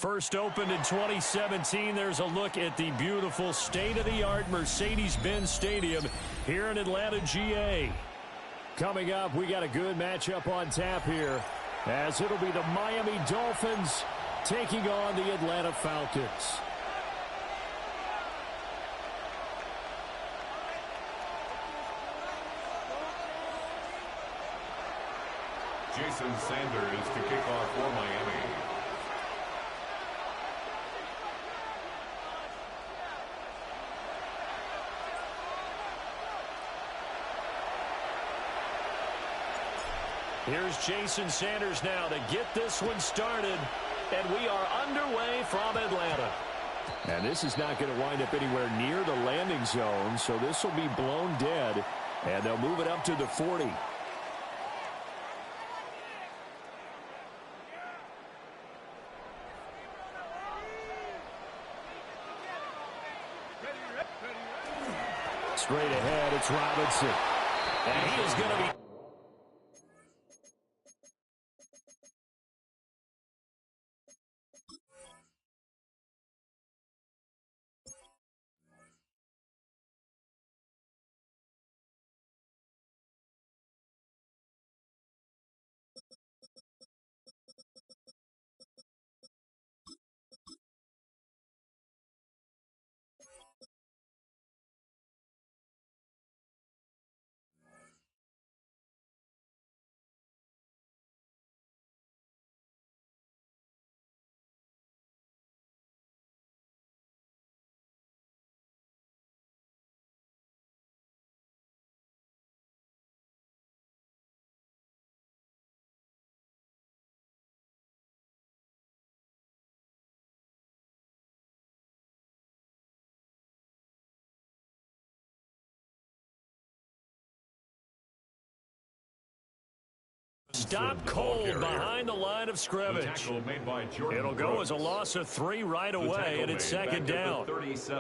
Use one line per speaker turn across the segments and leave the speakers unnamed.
First opened in 2017. There's a look at the beautiful state-of-the-art Mercedes-Benz Stadium here in Atlanta, GA. Coming up, we got a good matchup on tap here, as it'll be the Miami Dolphins taking on the Atlanta Falcons.
Jason Sanders to kick off for Miami.
Here's Jason Sanders now to get this one started, and we are underway from Atlanta. And this is not going to wind up anywhere near the landing zone, so this will be blown dead, and they'll move it up to the 40. Straight ahead, it's Robinson. And he is going to be... Stop cold behind the line of scrimmage. It'll go as a loss of 3 right away, and it's second down.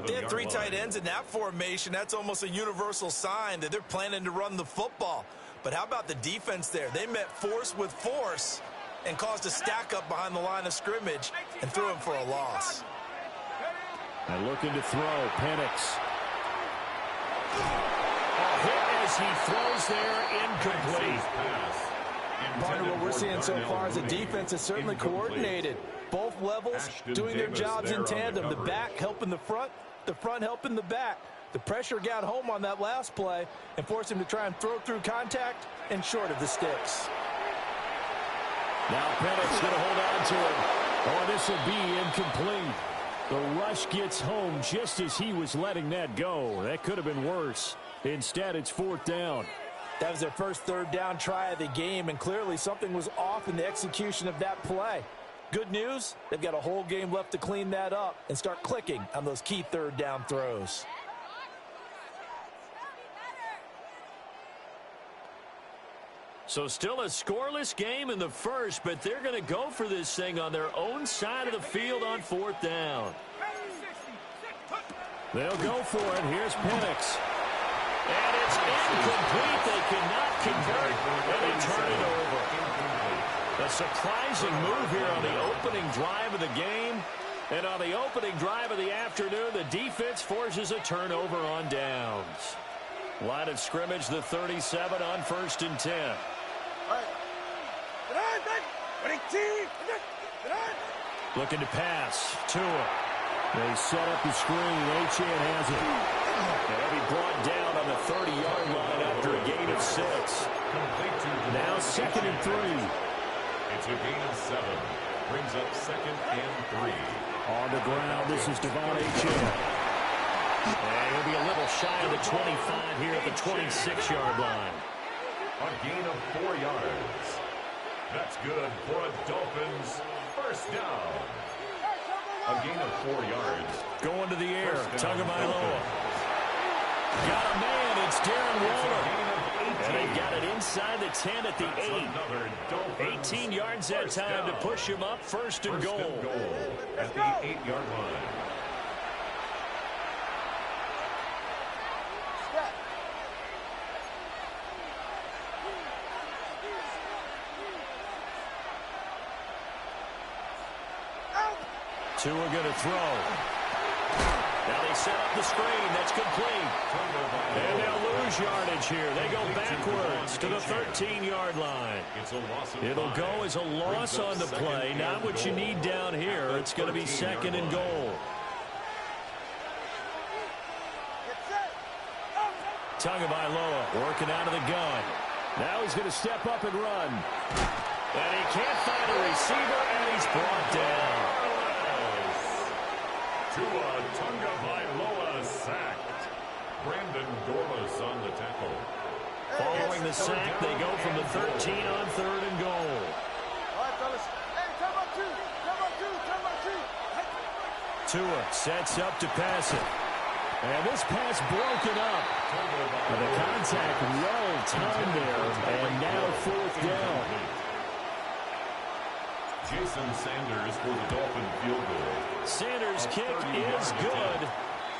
They have 3 tight ends in that formation. That's almost a universal sign that they're planning to run the football. But how about the defense there? They met force with force and caused a stack up behind the line of scrimmage and threw him for a loss.
And looking to throw, Penix. A hit as he throws there, incomplete.
Partner, what we're seeing so far is the defense is certainly coordinated. Both levels doing their jobs in tandem. The back helping the front helping the back. The pressure got home on that last play and forced him to try and throw through contact and short of the sticks.
Now Penix going to hold on to it. Oh, this will be incomplete. The rush gets home just as he was letting that go. That could have been worse. Instead, it's 4th down.
That was their first 3rd down try of the game, and clearly something was off in the execution of that play. Good news, they've got a whole game left to clean that up and start clicking on those key 3rd down throws.
So still a scoreless game in the first, but they're going to go for this thing on their own side of the field on 4th down. They'll go for it. Here's Penix. And it's incomplete. They cannot convert, and they turn it over. A surprising move here on the opening drive of the game. And on the opening drive of the afternoon, the defense forces a turnover on downs. Line of scrimmage, the 37 on 1st and 10. Looking to pass. Tua. They set up the screen. Achane has it. And he brought down on the 30-yard line after a gain of 6. Now 2nd and 3.
It's a gain of 7. Brings up 2nd and 3.
On the ground, this is Devon Achane. And he'll be a little shy of the 25 here at the 26-yard line.
A gain of 4 yards. That's good for a Dolphins first down. A gain of 4 yards.
Going to the air, Tagovailoa. Got a man, it's Darren Waller. And they got it inside the 10 at the 8. 18 yards that time to push him up, 1st and goal.
At the 8-yard line.
Tua going to throw. Now they set up the screen. That's complete. And they'll lose yardage here. They go backwards to the 13-yard line. It'll go as a loss on the play. Not what you need down here. It's going to be 2nd and goal. Tagovailoa working out of the gun. Now he's going to step up and run. And he can't find a receiver, and he's brought down.
Tua Tagovailoa sacked. Brandon Dorlus on the tackle.
Following the sack, they go from the 13 on 3rd and goal.
All right, fellas. Hey, come on, two.
Tua sets up to pass it. And this pass broken up. And the contact well timed there. And now 4th down.
Jason Sanders for the Dolphin field goal.
Sanders' kick is good.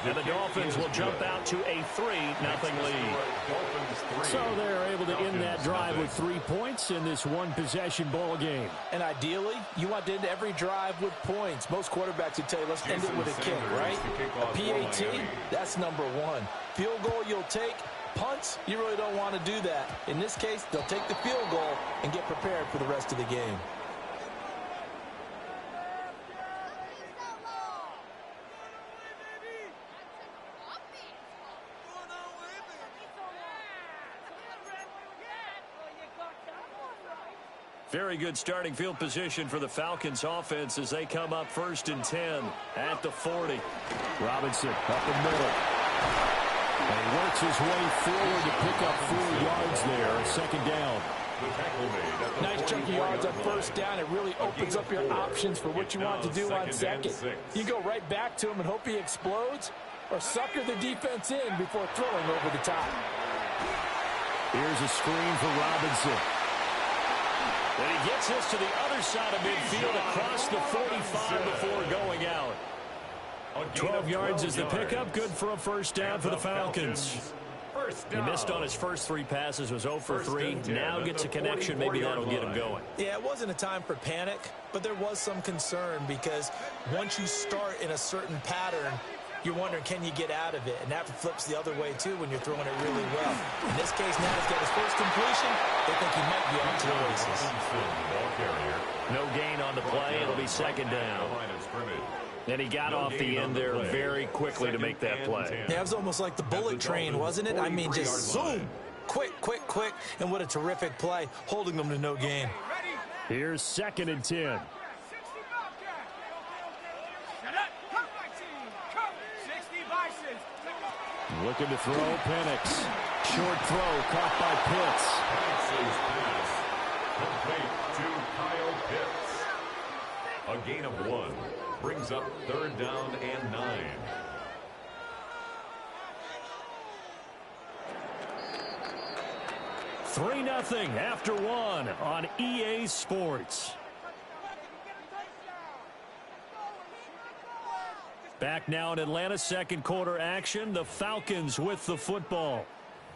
And the Dolphins will jump out to a 3-0 lead.
So they're able to end that drive with 3 points in this one-possession ball game.
And ideally, you want to end every drive with points. Most quarterbacks would tell you, let's end it with a kick, right? A PAT, that's number 1. Field goal you'll take. Punts, you really don't want to do that. In this case, they'll take the field goal and get prepared for the rest of the game.
Very good starting field position for the Falcons offense as they come up 1st and 10 at the 40.
Robinson up the middle. And he works his way forward to pick up 4 yards there. 2nd down.
Nice chunky yards on 1st down. It really opens up your options for what you want to do on 2nd. You go right back to him and hope he explodes, or sucker the defense in before throwing over the top.
Here's a screen for Robinson. And he gets this to the other side of midfield across the 45 before going out. 12 yards is the pickup. Good for a 1st down for the Falcons. He missed on his first 3 passes, was 0 for 3. Now gets a connection. Maybe that'll get him going.
Yeah, it wasn't a time for panic, but there was some concern because once you start in a certain pattern, you're wondering, can you get out of it? And that flips the other way, too, when you're throwing it really well. In this case, now he's got his first completion. They think he might be off to the races.
No gain on the play. It'll be 2nd down. And he got off the end there very quickly to make that play.
Yeah, it was almost like the bullet train, wasn't it? I mean, just zoom. Quick. And what a terrific play, holding them to no gain.
Here's 2nd and 10.
Looking to throw, Penix. Short throw, caught by Pitts.
Penix's pass complete to Kyle Pitts. A gain of 1 brings up 3rd down and 9.
Three 3-0 after 1 on EA Sports. Back now in Atlanta, 2nd quarter action. The Falcons with the football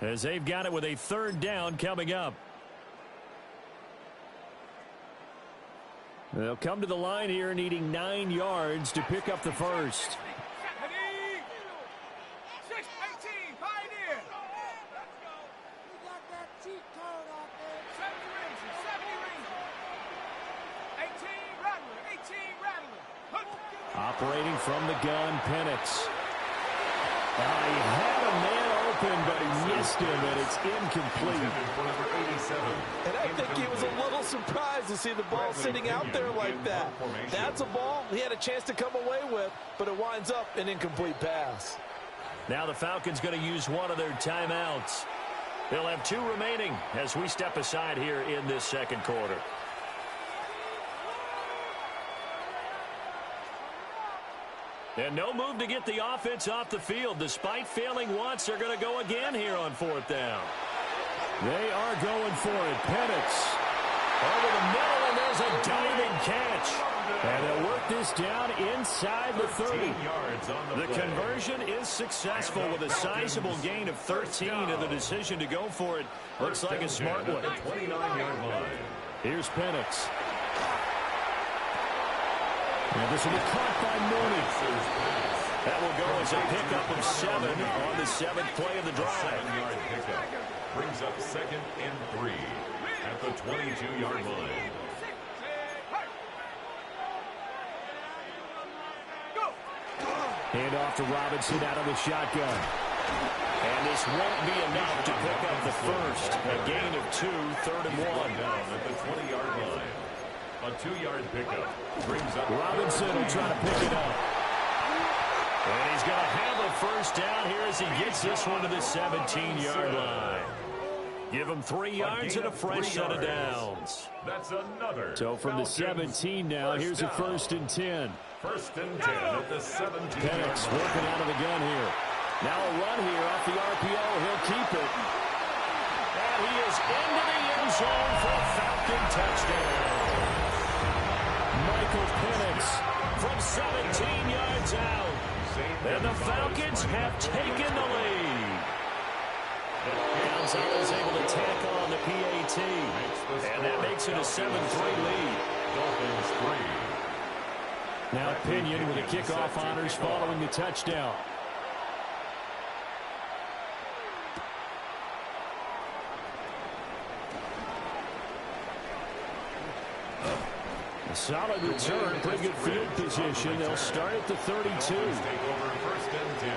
as they've got it with a 3rd down coming up. They'll come to the line here needing 9 yards to pick up the first. Operating from the gun, Penix. He had a man open, but he missed him, and it's incomplete.
And I think he was a little surprised to see the ball sitting out there like that. That's a ball he had a chance to come away with, but it winds up an incomplete pass.
Now the Falcons going to use one of their timeouts. They'll have 2 remaining as we step aside here in this 2nd quarter. And no move to get the offense off the field. Despite failing once, they're going to go again here on 4th down. They are going for it. Penix over the middle, and there's a diving catch. And they'll work this down inside the 30. The conversion is successful with a sizable gain of 13, and the decision to go for it looks like a smart one.
29-yard line.
Here's Penix.
And this will be caught by Mooney.
That will go as a pickup of 7 on the 7th play of the drive.
7-yard pickup brings up 2nd and 3 at the 22-yard line.
Hand off to Robinson out of the shotgun.
And this won't be enough to pick up the first. A gain of 2, 3rd and 1.
Down at the 20-yard line. A 2-yard pickup brings up
Robinson will try to pick it up.
And he's going to have a first down here as he gets this one to the 17-yard line. Give him 3 yards and a fresh set of downs.
That's another.
So from the 17 now, here's a 1st and 10.
1st and 10 at the 17.
Penix working out of the gun here. Now a run here off the RPO. He'll keep it.
And he is into the end zone for a Falcon touchdown.
Michael Penix
from 17 yards out. And the Falcons have taken the lead. Gonzalez able to tack on the PAT. And that makes it a 7-3 lead.
Dolphins 3.
Now Pinion with the kickoff honors following the touchdown. A solid return, pretty good field position. They'll start at the 32.
Take over 1st and 10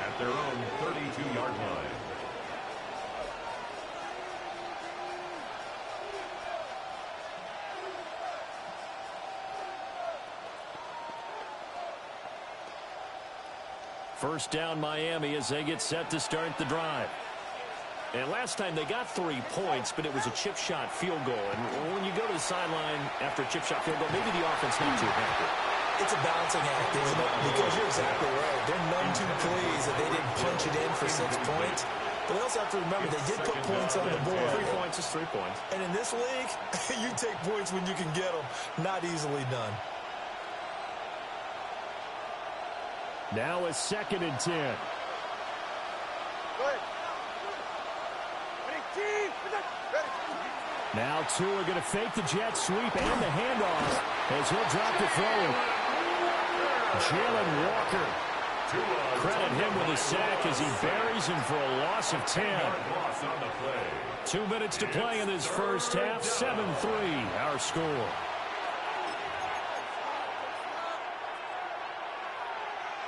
at their own 32-yard line.
First down Miami as they get set to start the drive. And last time they got 3 points, but it was a chip shot field goal. And when you go to the sideline after a chip shot field goal, maybe the offense not too happy.
It's a balancing act, isn't it? Because you're exactly right. They're none too pleased that they didn't punch it in for 6 points. But they also have to remember they did put points on the board.
3 points is 3 points.
And in this league, you take points when you can get them. Not easily done.
Now a 2nd and 10. Now Tua going to fake the jet sweep and the handoff as he'll drop the throw. Jalen Walker.
Credit him with a sack as he buries him for a loss of 10. 2 minutes to play in this first half. 7-3 our score.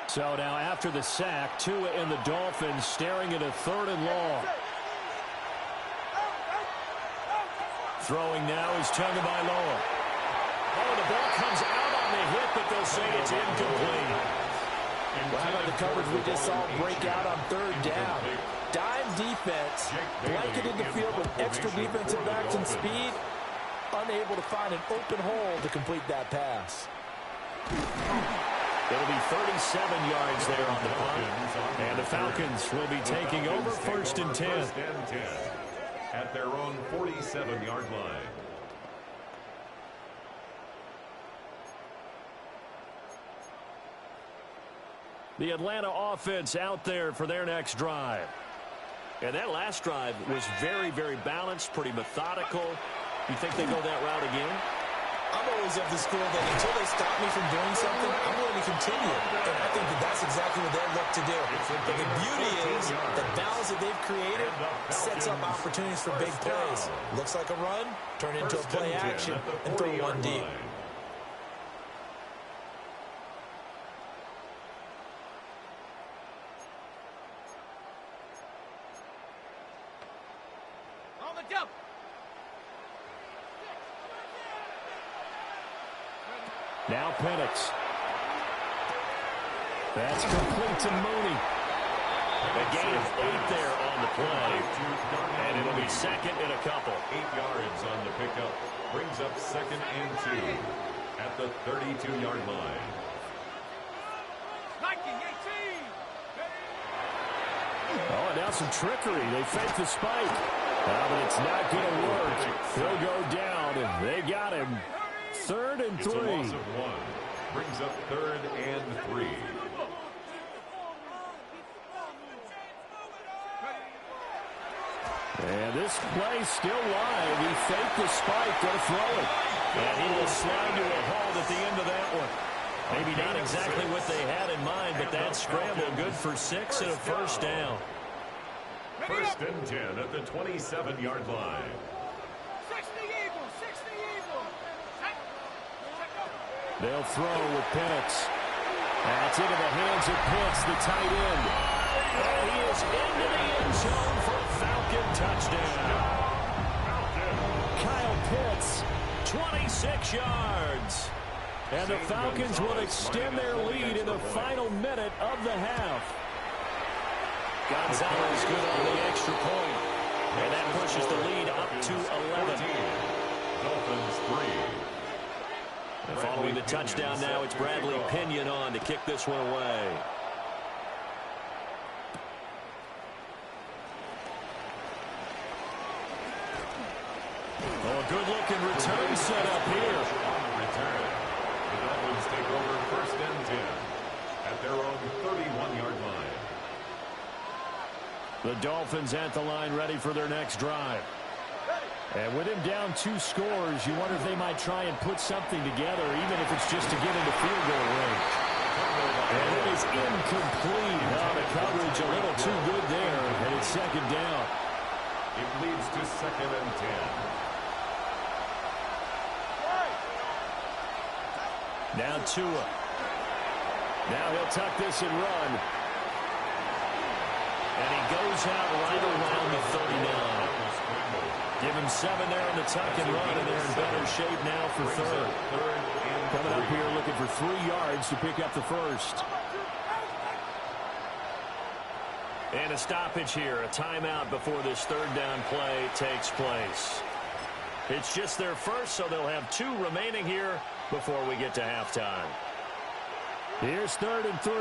So now after the sack, Tua and the Dolphins staring at a 3rd and long.
Throwing now is Tagovailoa. Oh, the ball comes out on the hit, but they'll say it's incomplete.
Well, how about the coverage we just saw break out on 3rd down? Dime defense, blanketed the field with extra defensive backs and speed, unable to find an open hole to complete that pass.
It'll be 37 yards there on the punt. And the Falcons will be taking over 1st and 10.
At their own 47-yard line.
The Atlanta offense out there for their next drive. And that last drive was very, very balanced, pretty methodical. You think they go that route again?
I'm always of the school that until they stop me from doing something, I'm willing to continue. And I think that that's exactly what they look to do. But the beauty is the balance that they've created sets up opportunities for big plays. Looks like a run, turn into a play action, and throw one deep.
On the jump.
Now Penix. That's complete to Mooney.
A gain of 8 there on the play. And it'll be 2nd and a couple.
8 yards on the pickup. Brings up 2nd and 2 at the 32-yard line.
Oh, and now some trickery. They fake the spike. But it's not going to work. He'll go down, and they got him. 3rd and 3.
It's a loss of 1. Brings up 3rd and 3.
And this play still live. He faked the spike, going to throw it.
And he will slide to a halt at the end of that one. Maybe not exactly what they had in mind, but that scramble good for 6 and a first down.
First and 10 at the 27-yard line.
They'll throw with Penix. That's into the hands of Pitts, the tight end.
And he is into the end zone for a Falcon touchdown.
Kyle Pitts.
26 yards.
And the Falcons will extend their lead in the final minute of the half.
Gonzalez good on the extra point. And that pushes the lead up to 11.
Dolphins 3.
And following the touchdown now, it's Bradley Pinion on to kick this one away. Oh, a good-looking return set up here.
Return. The Dolphins take over first and 10 at their own 31-yard line.
The Dolphins at the line ready for their next drive. And with him down 2 scores, you wonder if they might try and put something together, even if it's just to get into field goal range. And it is incomplete. Oh, the coverage a little too good there, and it's second down.
It leads to second and 10.
Now Tua. Now he'll tuck this and run.
And he goes out right around the 39. Give him 7 there on the tuck and run, and they're in better shape now for third.
Coming up here looking for 3 yards to pick up the first.
And a stoppage here, a timeout before this third down play takes place. It's just their first, so they'll have 2 remaining here before we get to halftime.
Here's 3rd and 3.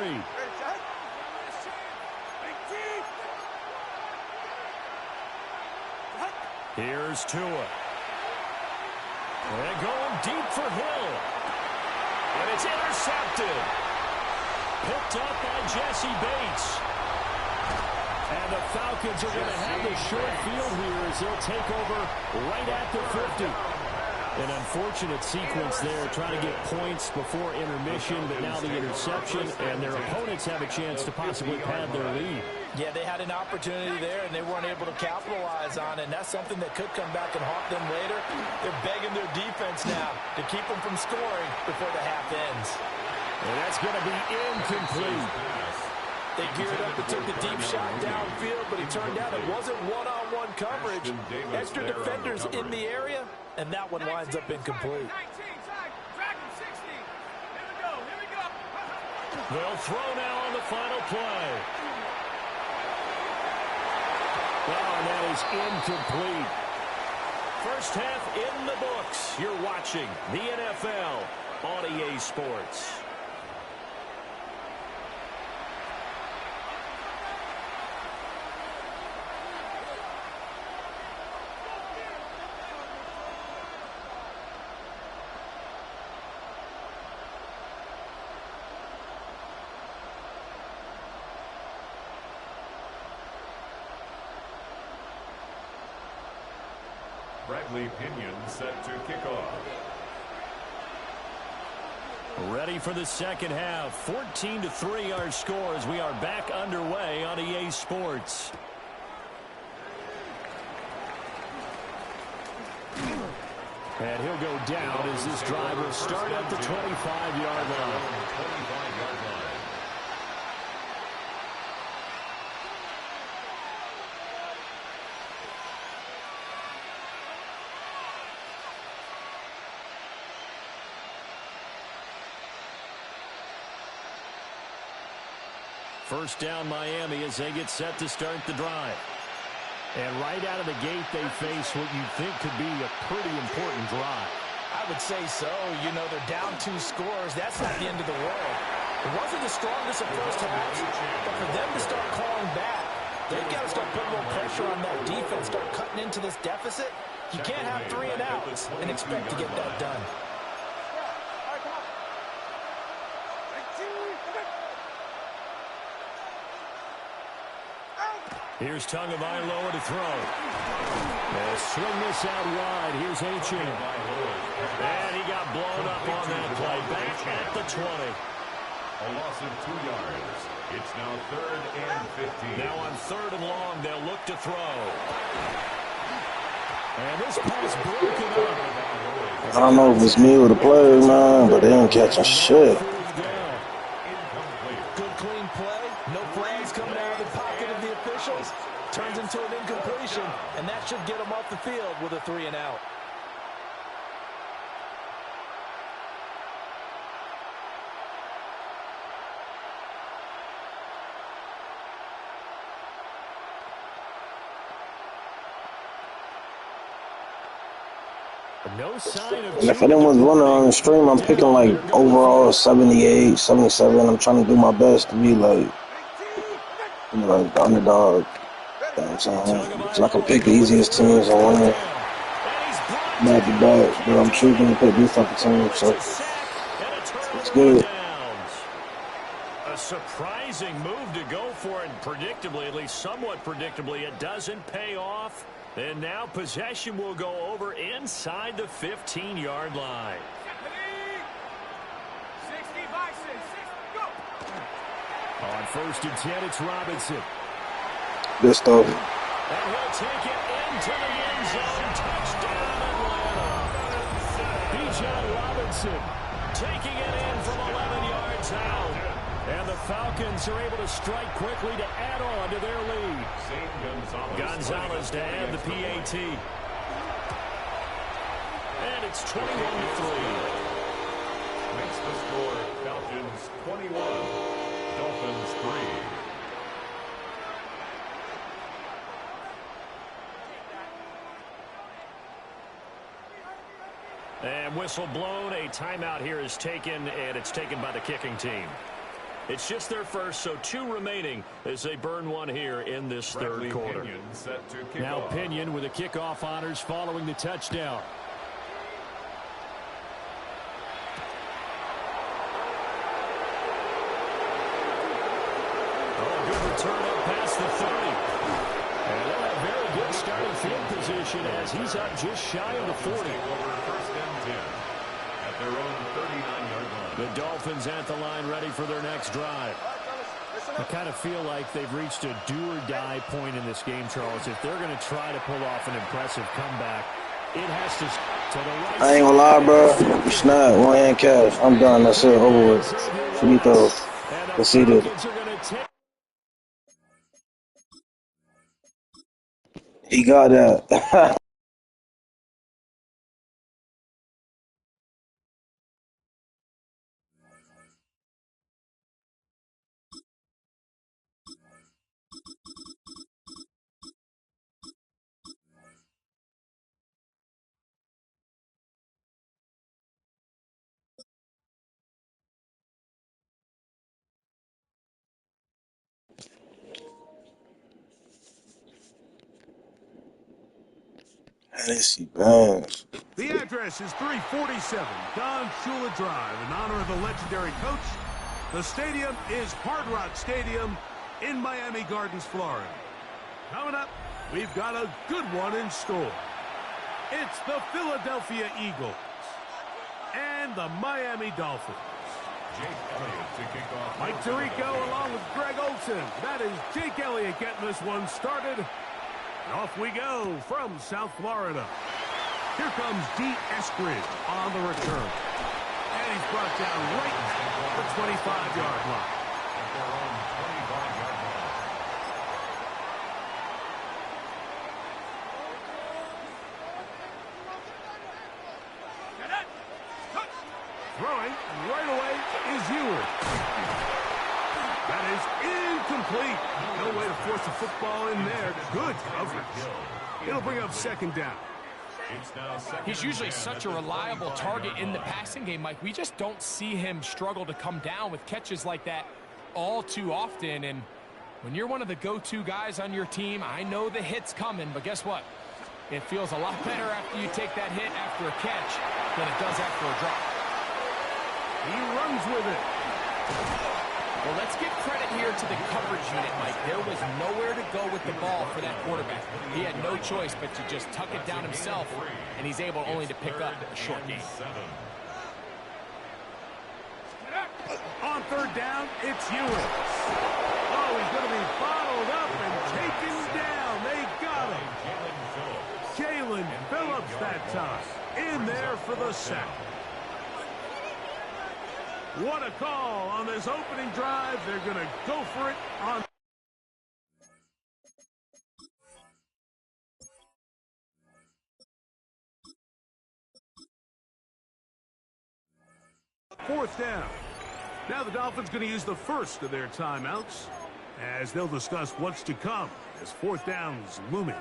Here's Tua. And going deep for Hill. And it's intercepted. Picked up by Jesse Bates.
And the Falcons are going to have the short field here as they'll take over right at the 50. An unfortunate sequence there, trying to get points before intermission, but now the interception, and their opponents have a chance to possibly pad their lead.
Yeah, they had an opportunity there, and they weren't able to capitalize on it, and that's something that could come back and haunt them later. They're begging their defense now to keep them from scoring before the half ends.
And that's going to be incomplete.
They geared up and took the deep shot downfield, but it turned out it wasn't one-on-one coverage. Extra defenders in the area, and that one winds up incomplete.
They'll throw now on the final play.
Oh, and that is incomplete.
First half in the books. You're watching the NFL on EA Sports.
Bradley Pinion set to kick off.
Ready for the second half. 14-3 our scores. We are back underway on EA Sports. And he'll go down as this drive will start at the 25-yard line. First down Miami as they get set to start the drive. And right out of the gate, they face what you think could be a pretty important drive.
I would say so. You know, they're down 2 scores. That's not the end of the world. It wasn't the strongest of first halves, but for them to start calling back, they've got to start putting a little pressure on that defense, start cutting into this deficit. You can't have 3 and outs and expect to get that done.
Here's Tagovailoa to throw. And swing this out wide. Here's Achane. And he got blown up on that play. Back at the 20.
A loss of 2 yards. It's now 3rd and 15.
Now on 3rd and long, they'll look to throw.
And this pass broken up.
I don't know if it's me or the player, man, but they ain't catching shit.
Good clean play. No flags coming out of the pocket of the officials. Turns into an incompletion, and that should get them off the field with a 3 and out.
No sign of.
And if anyone's wondering on the stream, I'm picking like overall 78, 77. I'm trying to do my best to be like, you know, like the underdog. You know what I'm saying? So I can pick the easiest teams and win back to back. But I'm choosing to pick these type of teams, so it's good.
A surprising move to go for it, predictably, at least somewhat predictably. It doesn't pay off. And now possession will go over inside the 15-yard line.
65, 6, go!
On 1st and 10, it's Robinson.
Good stuff.
And he'll take it into the end zone. Touchdown, Atlanta. Bijan Robinson taking it in from 11 yards out. And the Falcons are able to strike quickly to add on to their lead. Gonzalez to add the PAT. And it's 21-3.
Makes the score Falcons 21, Dolphins 3.
And whistle blown. A timeout here is taken, and it's taken by the kicking team. It's just their first, so 2 remaining as they burn one here in this 3rd quarter.
Now Pinion with the kickoff honors following the touchdown.
Oh, good return up past the 30. And they'll have very good starting field position as he's up just shy of the 40.
Over 1st and 10 at their own 39-yard line.
The Dolphins at the line ready for their next drive. I kind of feel like they've reached a do-or-die point in this game, Charles. If they're going to try to pull off an impressive comeback, it has to the right.
I ain't gonna lie, bro. Snap, one hand cash. I'm done. That's it. Over with. Finito. Conceded. He got that. Hennessy Bands.
The address is 347 Don Shula Drive in honor of the legendary coach. The stadium is Hard Rock Stadium in Miami Gardens, Florida. Coming up, we've got a good one in store. It's the Philadelphia Eagles and the Miami Dolphins.
Jake Elliott to kick off.
Mike Tirico along with Greg Olson. That is Jake Elliott getting this one started. And off we go from South Florida. Here comes D. Eskridge on the return. And he's brought down right at the 25-yard line.
At their own 25-yard line.
Throwing right away is Ewers. That is incomplete. No way to force the football in there. Good coverage. It'll bring up 2nd down.
He's usually such a reliable target in the passing game, Mike. We just don't see him struggle to come down with catches like that all too often. And when you're one of the go-to guys on your team, I know the hit's coming, but guess what? It feels a lot better after you take that hit after a catch than it does after a drop.
He runs with it.
Well, let's give credit here to the coverage unit, Mike. There was nowhere to go with the ball for that quarterback. He had no choice but to just tuck it down himself, and he's able only to pick up a short gain.
On third down, it's Ewing. Oh, he's going to be bottled up and taken down. They got him. Jalen Phillips that time. In there for the sack. What a call on this opening drive. They're going to go for it on. Fourth down. Now the Dolphins going to use the first of their timeouts as they'll discuss what's to come as fourth down's looming.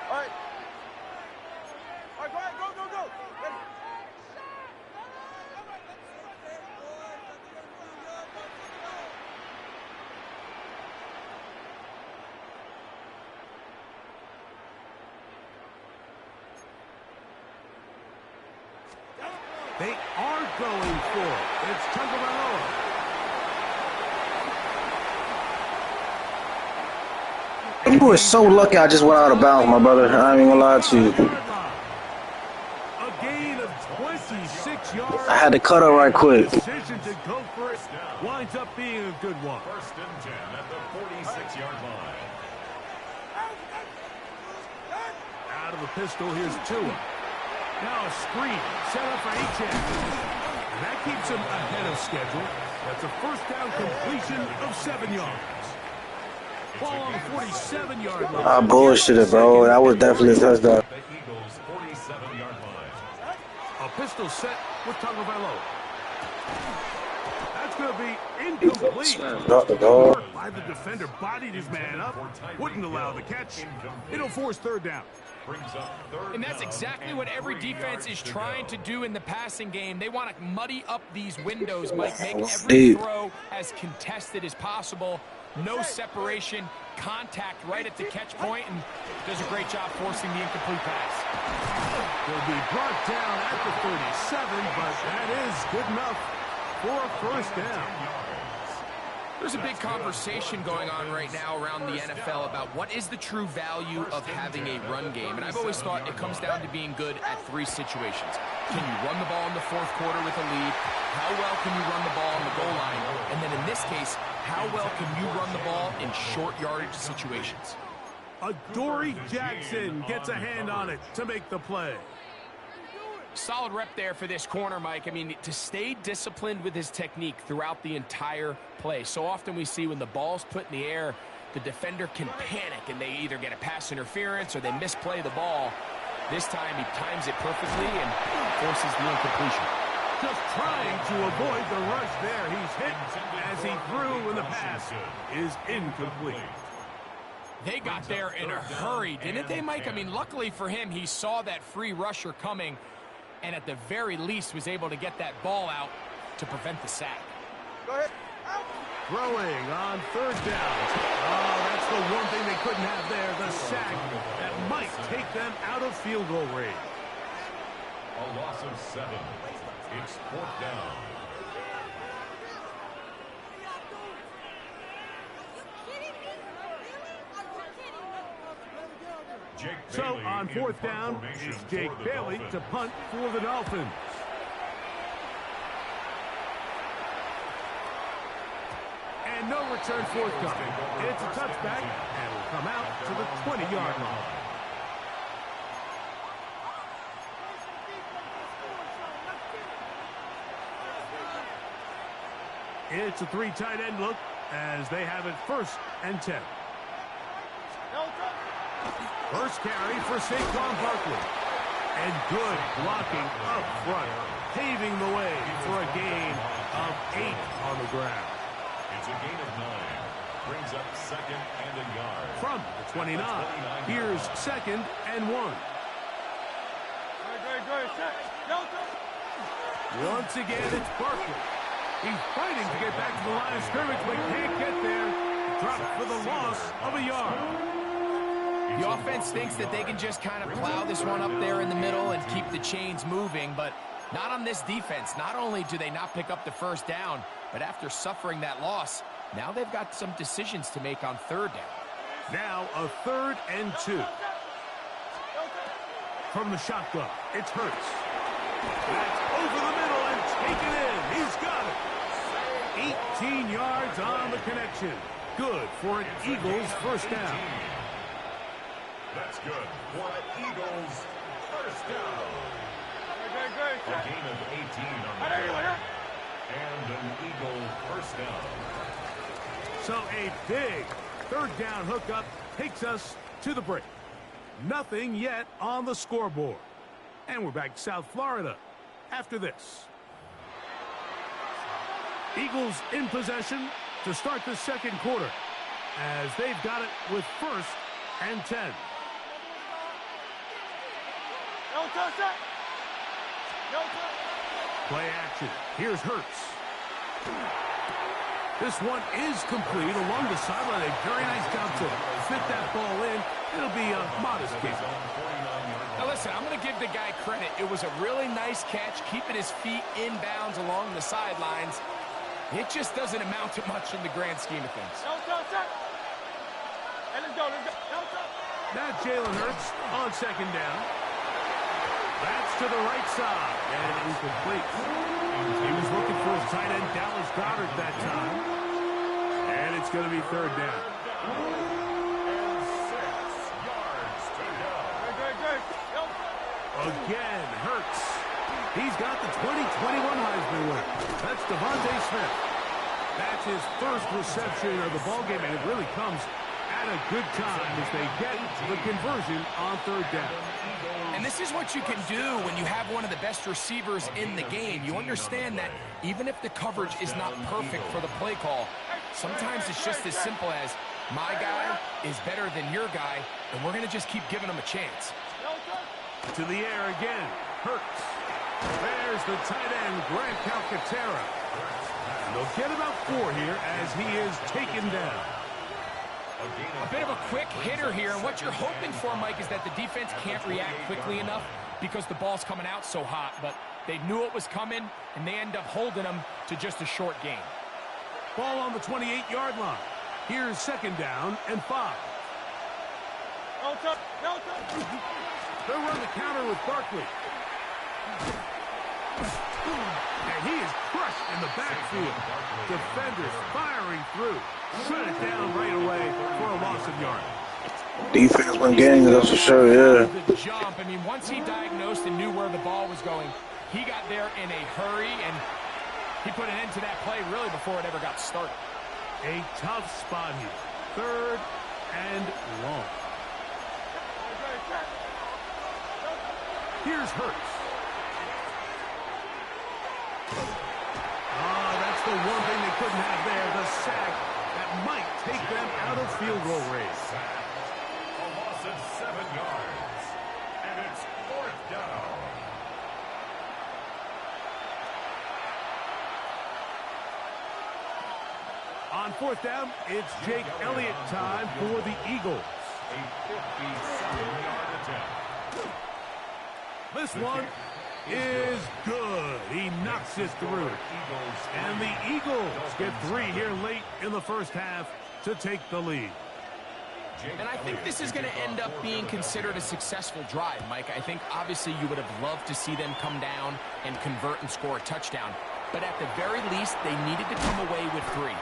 All right. All right, go ahead, go. Ready.
They are going for it. It's Tagovailoa.
You were so lucky I just went out of bounds, my brother. I ain't even gonna lie to you.
A gain of 26 yards.
I had to cut her right quick.
Decision to go for it winds up being a good one.
First and 10 at the 46-yard line.
Out of the pistol, here's Tua. Now a screen set up for Achane. And that keeps him ahead of schedule. That's a first down completion of 7 yards. Ball on the 47-yard line.
I bullshitted, bro. That was definitely a touchdown.
The Eagles' 47-yard line.
A pistol set with Tagovailoa. That's going to be incomplete.
Drop the ball.
By the defender, bodied his man up, wouldn't allow the catch. It'll force third down.
And that's exactly what every defense is trying to do in the passing game. They want to muddy up these windows, Mike, make every throw as contested as possible. No separation, contact right at the catch point, and does a great job forcing the incomplete pass.
Will be brought down at the 37, but that is good enough for a first down.
There's a big conversation going on right now around the NFL about what is the true value of having a run game. And I've always thought it comes down to being good at three situations. Can you run the ball in the fourth quarter with a lead? How well can you run the ball on the goal line? And then in this case, how well can you run the ball in short yardage situations?
Adoree Jackson gets a hand on it to make the play.
Solid rep there for this corner, Mike. I mean, to stay disciplined with his technique throughout the entire play. So often we see when the ball's put in the air, the defender can panic and they either get a pass interference or they misplay the ball. This time he times it perfectly and forces the incompletion.
Just trying to avoid the rush there. He's hit as he threw, and the pass is incomplete.
They got there in a hurry, didn't they, Mike? I mean, luckily for him, he saw that free rusher coming and at the very least was able to get that ball out to prevent the sack.
Go ahead.
Throwing on third down. Oh, that's the one thing they couldn't have there, the sack that might take them out of field goal range.
A loss of 7. It's fourth down.
So on fourth down, it's Jake Bailey to punt for the Dolphins. And no return forthcoming. It's a touchback and will come out to the 20-yard line. It's a three tight end look as they have it first and 10. First carry for Saquon Barkley. And good blocking up front, paving the way for a gain of 8 on the ground.
It's a gain of 9. Brings up second and a yard.
From the 29, here's second and 1. Once again, it's Barkley. He's fighting to get back to the line of scrimmage, but can't get there. Dropped for the loss of a yard.
The offense thinks that they can just kind of plow this one up there in the middle and keep the chains moving, but not on this defense. Not only do they not pick up the first down, but after suffering that loss, now they've got some decisions to make on third down.
Now a 3rd and 2. From the shotgun, it's Hurts. That's over the middle and taken in. He's got it. 18 yards on the connection. Good for an Eagles first down.
That's good for an Eagles first down. A gain of 18 on the play. And an Eagle first down.
So a big 3rd down hookup takes us to the break. Nothing yet on the scoreboard. And we're back to South Florida after this. Eagles in possession to start the second quarter as they've got it with 1st and 10. Play action. Here's Hurts. This one is complete along the sideline. A very nice job to fit that ball in. It'll be a modest gain.
Now listen, I'm going to give the guy credit. It was a really nice catch, keeping his feet inbounds along the sidelines. It just doesn't amount to much in the grand scheme of things.
Now Jalen Hurts on 2nd down. That's to the right side, and incomplete. He was looking for his tight end, Dallas Goedert, that time. And it's going to be 3rd down.
And 6 yards to go.
Again, Hurts. He's got the 2021 Heisman winner. That's Devontae Smith. That's his first reception of the ballgame, and it really comes at a good time as they get the conversion on 3rd down.
And this is what you can do when you have one of the best receivers in the game. You understand that even if the coverage is not perfect for the play call, sometimes it's just as simple as my guy is better than your guy, and we're going to just keep giving him a chance.
To the air again. Hurts. There's the tight end, Grant Calcaterra. And they'll get about 4 here as he is taken down.
A bit of a quick hitter here, and what you're hoping for, Mike, is that the defense can't react quickly enough because the ball's coming out so hot, but they knew it was coming, and they end up holding them to just a short gain.
Ball on the 28-yard line. Here's 2nd down and 5. They'll run the counter with Barkley. And he is crushed in the backfield. Defenders firing through. Shut it down right away for a loss of yard.
Defense been getting it, for sure, yeah.
The jump. I mean, once he diagnosed and knew where the ball was going, he got there in a hurry, and he put an end to that play really before it ever got started.
A tough spot here. 3rd and long. Here's Hurts. That's the one thing they couldn't have there, the sack that might take them out of field goal range.
A loss of 7 yards. And it's 4th down.
On 4th down, it's Jake Elliott time for the Eagles.
A 57-yard attempt.
This one is good. He knocks it through. And the Eagles get 3 here late in the first half to take the lead.
And I think this is going to end up being considered a successful drive, Mike. I think obviously you would have loved to see them come down and convert and score a touchdown. But at the very least, they needed to come away with 3.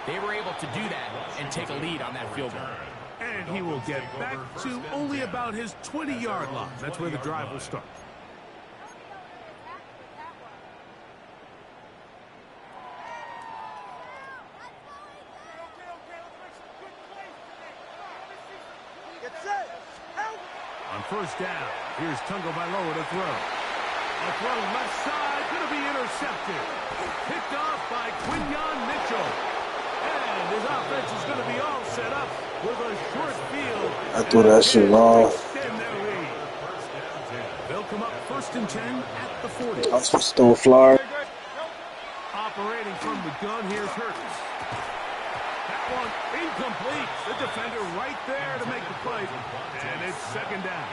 They were able to do that and take a lead on that field goal.
And he will get back to only about his 20-yard line. That's where the drive will start. On 1st down, here's Tagovailoa to throw. A throw left side, going to be intercepted. Picked off by Quinyon Mitchell. And his offense is going to be all set up with a short field.
I threw that shit long.
They'll come up 1st and 10 at the 40.
I was supposed to throw a flyer.
Operating from the gun, here's Hurts. That one, incomplete. The defender right there to make the play, and it's second down.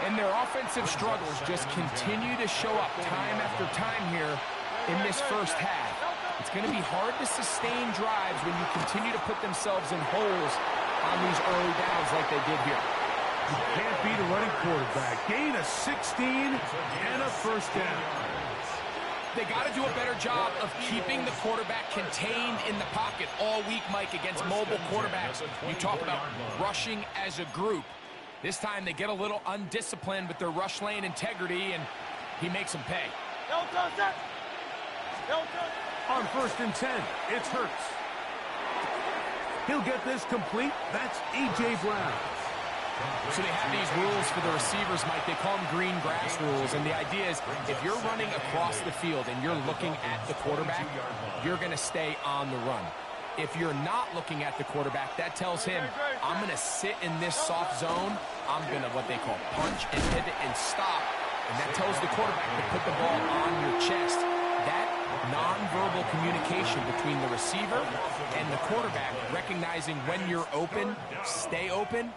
And their offensive struggles just continue to show up time after time here in this first half. It's going to be hard to sustain drives when you continue to put themselves in holes on these early downs like they did here.
You can't beat a running quarterback. Gain of 16 and a first down.
They got to do a better job of keeping the quarterback contained in the pocket all week, Mike, against mobile quarterbacks. You talk about rushing as a group. This time they get a little undisciplined with their rush lane integrity, and he makes them pay.
On 1st and 10, it's Hurts. He'll get this complete. That's A.J. Brown.
So they have these rules for the receivers, Mike. They call them green grass rules, and the idea is if you're running across the field and you're looking at the quarterback, you're going to stay on the run. If you're not looking at the quarterback, that tells him, I'm going to sit in this soft zone. I'm going to what they call punch and pivot and stop, and that tells the quarterback to put the ball on your chest. That nonverbal communication between the receiver and the quarterback, recognizing when you're open, stay open,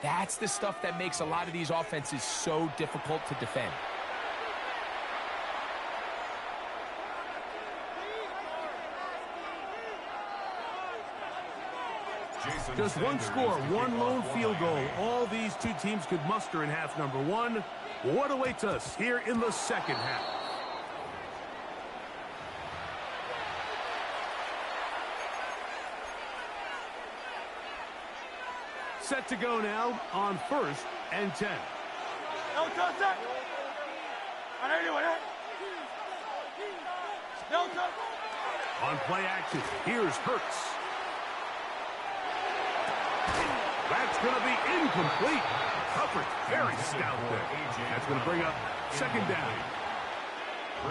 that's the stuff that makes a lot of these offenses so difficult to defend.
Just one score, one lone field goal. All these two teams could muster in half number one. What awaits us here in the second half? Set to go now on 1st and 10. On play action, here's Hurts. That's going to be incomplete. Coverage very stout there. That's going to bring up second down.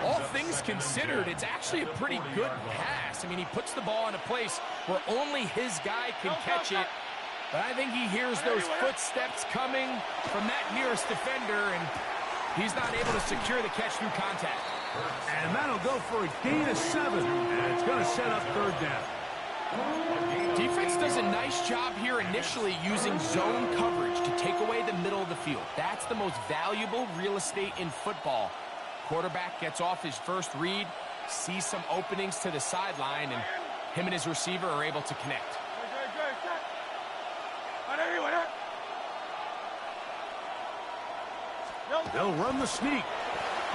All things considered, it's actually a pretty good pass. I mean, he puts the ball in a place where only his guy can catch it. But I think he hears those footsteps coming from that nearest defender, and he's not able to secure the catch through contact.
And that'll go for a gain of 7, and it's going to set up third down.
Defense does a nice job here initially using zone coverage to take away the middle of the field. That's the most valuable real estate in football. Quarterback gets off his first read, sees some openings to the sideline, and him and his receiver are able to connect.
They'll run the sneak.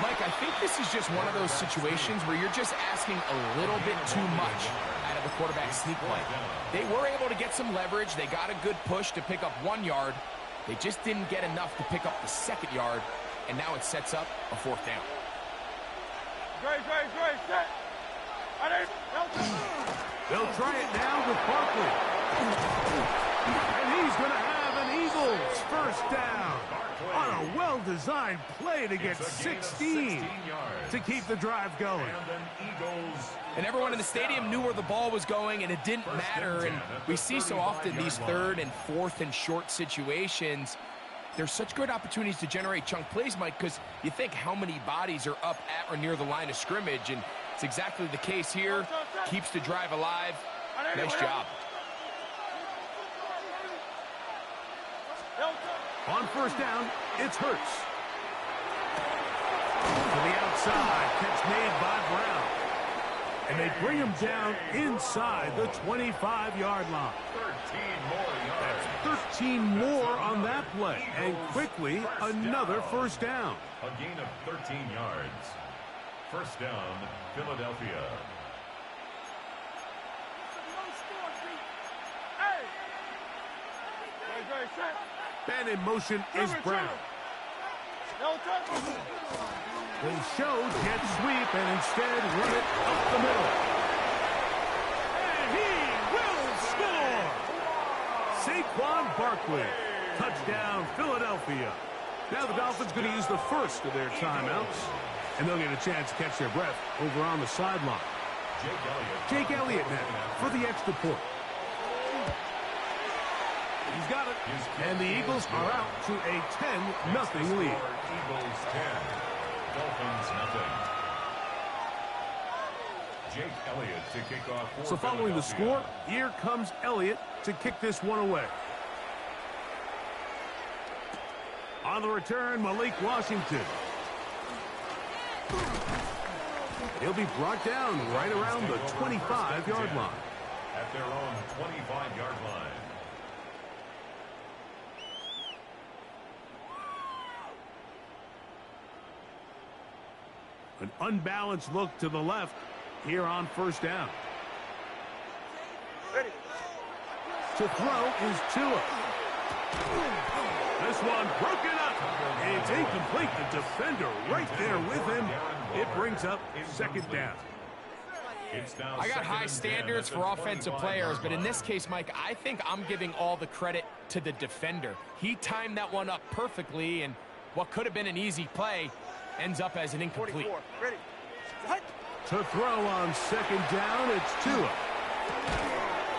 Mike, I think this is just one of those situations where you're just asking a little bit too much out of the quarterback sneak play. They were able to get some leverage. They got a good push to pick up 1 yard. They just didn't get enough to pick up the 2nd yard, and now it sets up a 4th down.
They'll try it now with Barkley. And he's going to have an Eagles first down on a well-designed play to get 16 to keep the drive going.
And everyone in the stadium knew where the ball was going, and it didn't matter. And we see so often these 3rd and 4th and short situations. There's such good opportunities to generate chunk plays, Mike, because you think how many bodies are up at or near the line of scrimmage, and it's exactly the case here. Keeps the drive alive. Nice job.
On first down, it's Hurts. To the outside, catch made by Brown. And they bring him down inside the 25-yard line.
13 more yards.
That's 13 more on that play. And quickly, another first down.
A gain of 13 yards. First down, Philadelphia.
And in motion is Brown. They show jet sweep and instead run it up the middle. And he will score! Saquon Barkley. Touchdown, Philadelphia. Now the Dolphins going to use the first of their timeouts, and they'll get a chance to catch their breath over on the sideline. Jake Elliott now for the extra point. He's got it. And the Eagles are out to a 10-0 lead.
Eagles 10. Dolphins nothing. Jake Elliott to kick off for
So following the score, here comes Elliott to kick this one away. On the return, Malik Washington. He'll be brought down right around the 25-yard line.
At their own 25-yard line.
An unbalanced look to the left here on first down.
Ready.
To throw is Tua. This one broken up. It's incomplete. The defender right there with him. It brings up second down.
I got high standards for offensive players, but in this case, Mike, I think I'm giving all the credit to the defender. He timed that one up perfectly, and what could have been an easy play ends up as an incomplete.
44. Ready.
To throw on second down, it's Tua.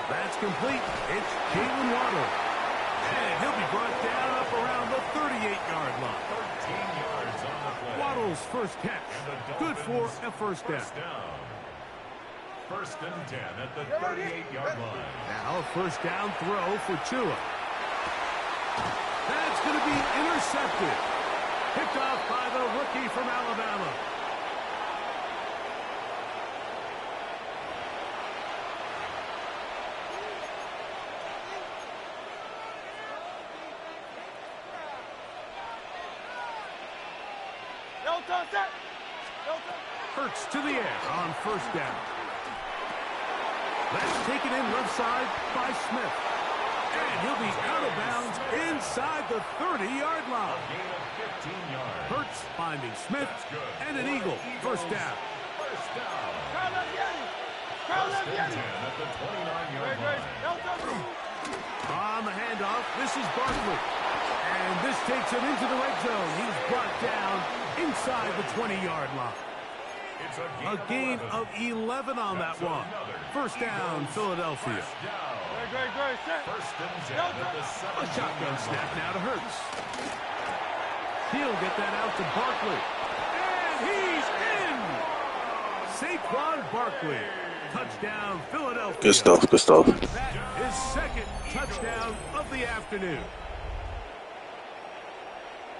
That's complete. It's Jalen Waddle. And he'll be brought down up around the 38-yard line.
13 yards on the play.
Waddle's first catch. Good for a first down.
First and 10 at the 38-yard line.
Now a first down throw for Tua. That's going to be intercepted. Picked off by the rookie from Alabama. Hurts to the air on first down. That's taken in left side by Smith. And he'll be out of bounds inside the 30-yard line.
Gain of 15 yards.
Hurts finding Smith and an Eagle. First down.
First down.
Carl
First and 10 at the 29-yard line.
On the handoff, this is Barkley. And this takes him into the red zone. He's brought down inside the 20-yard line.
It's
A gain of 11 on that one. First down, Philadelphia.
First and 10 at the
A shotgun snap now to Hurts. He'll get that out to Barkley. And he's in! Saquon Barkley. Touchdown, Philadelphia.
Good stuff, good stuff.
That is second touchdown of the afternoon.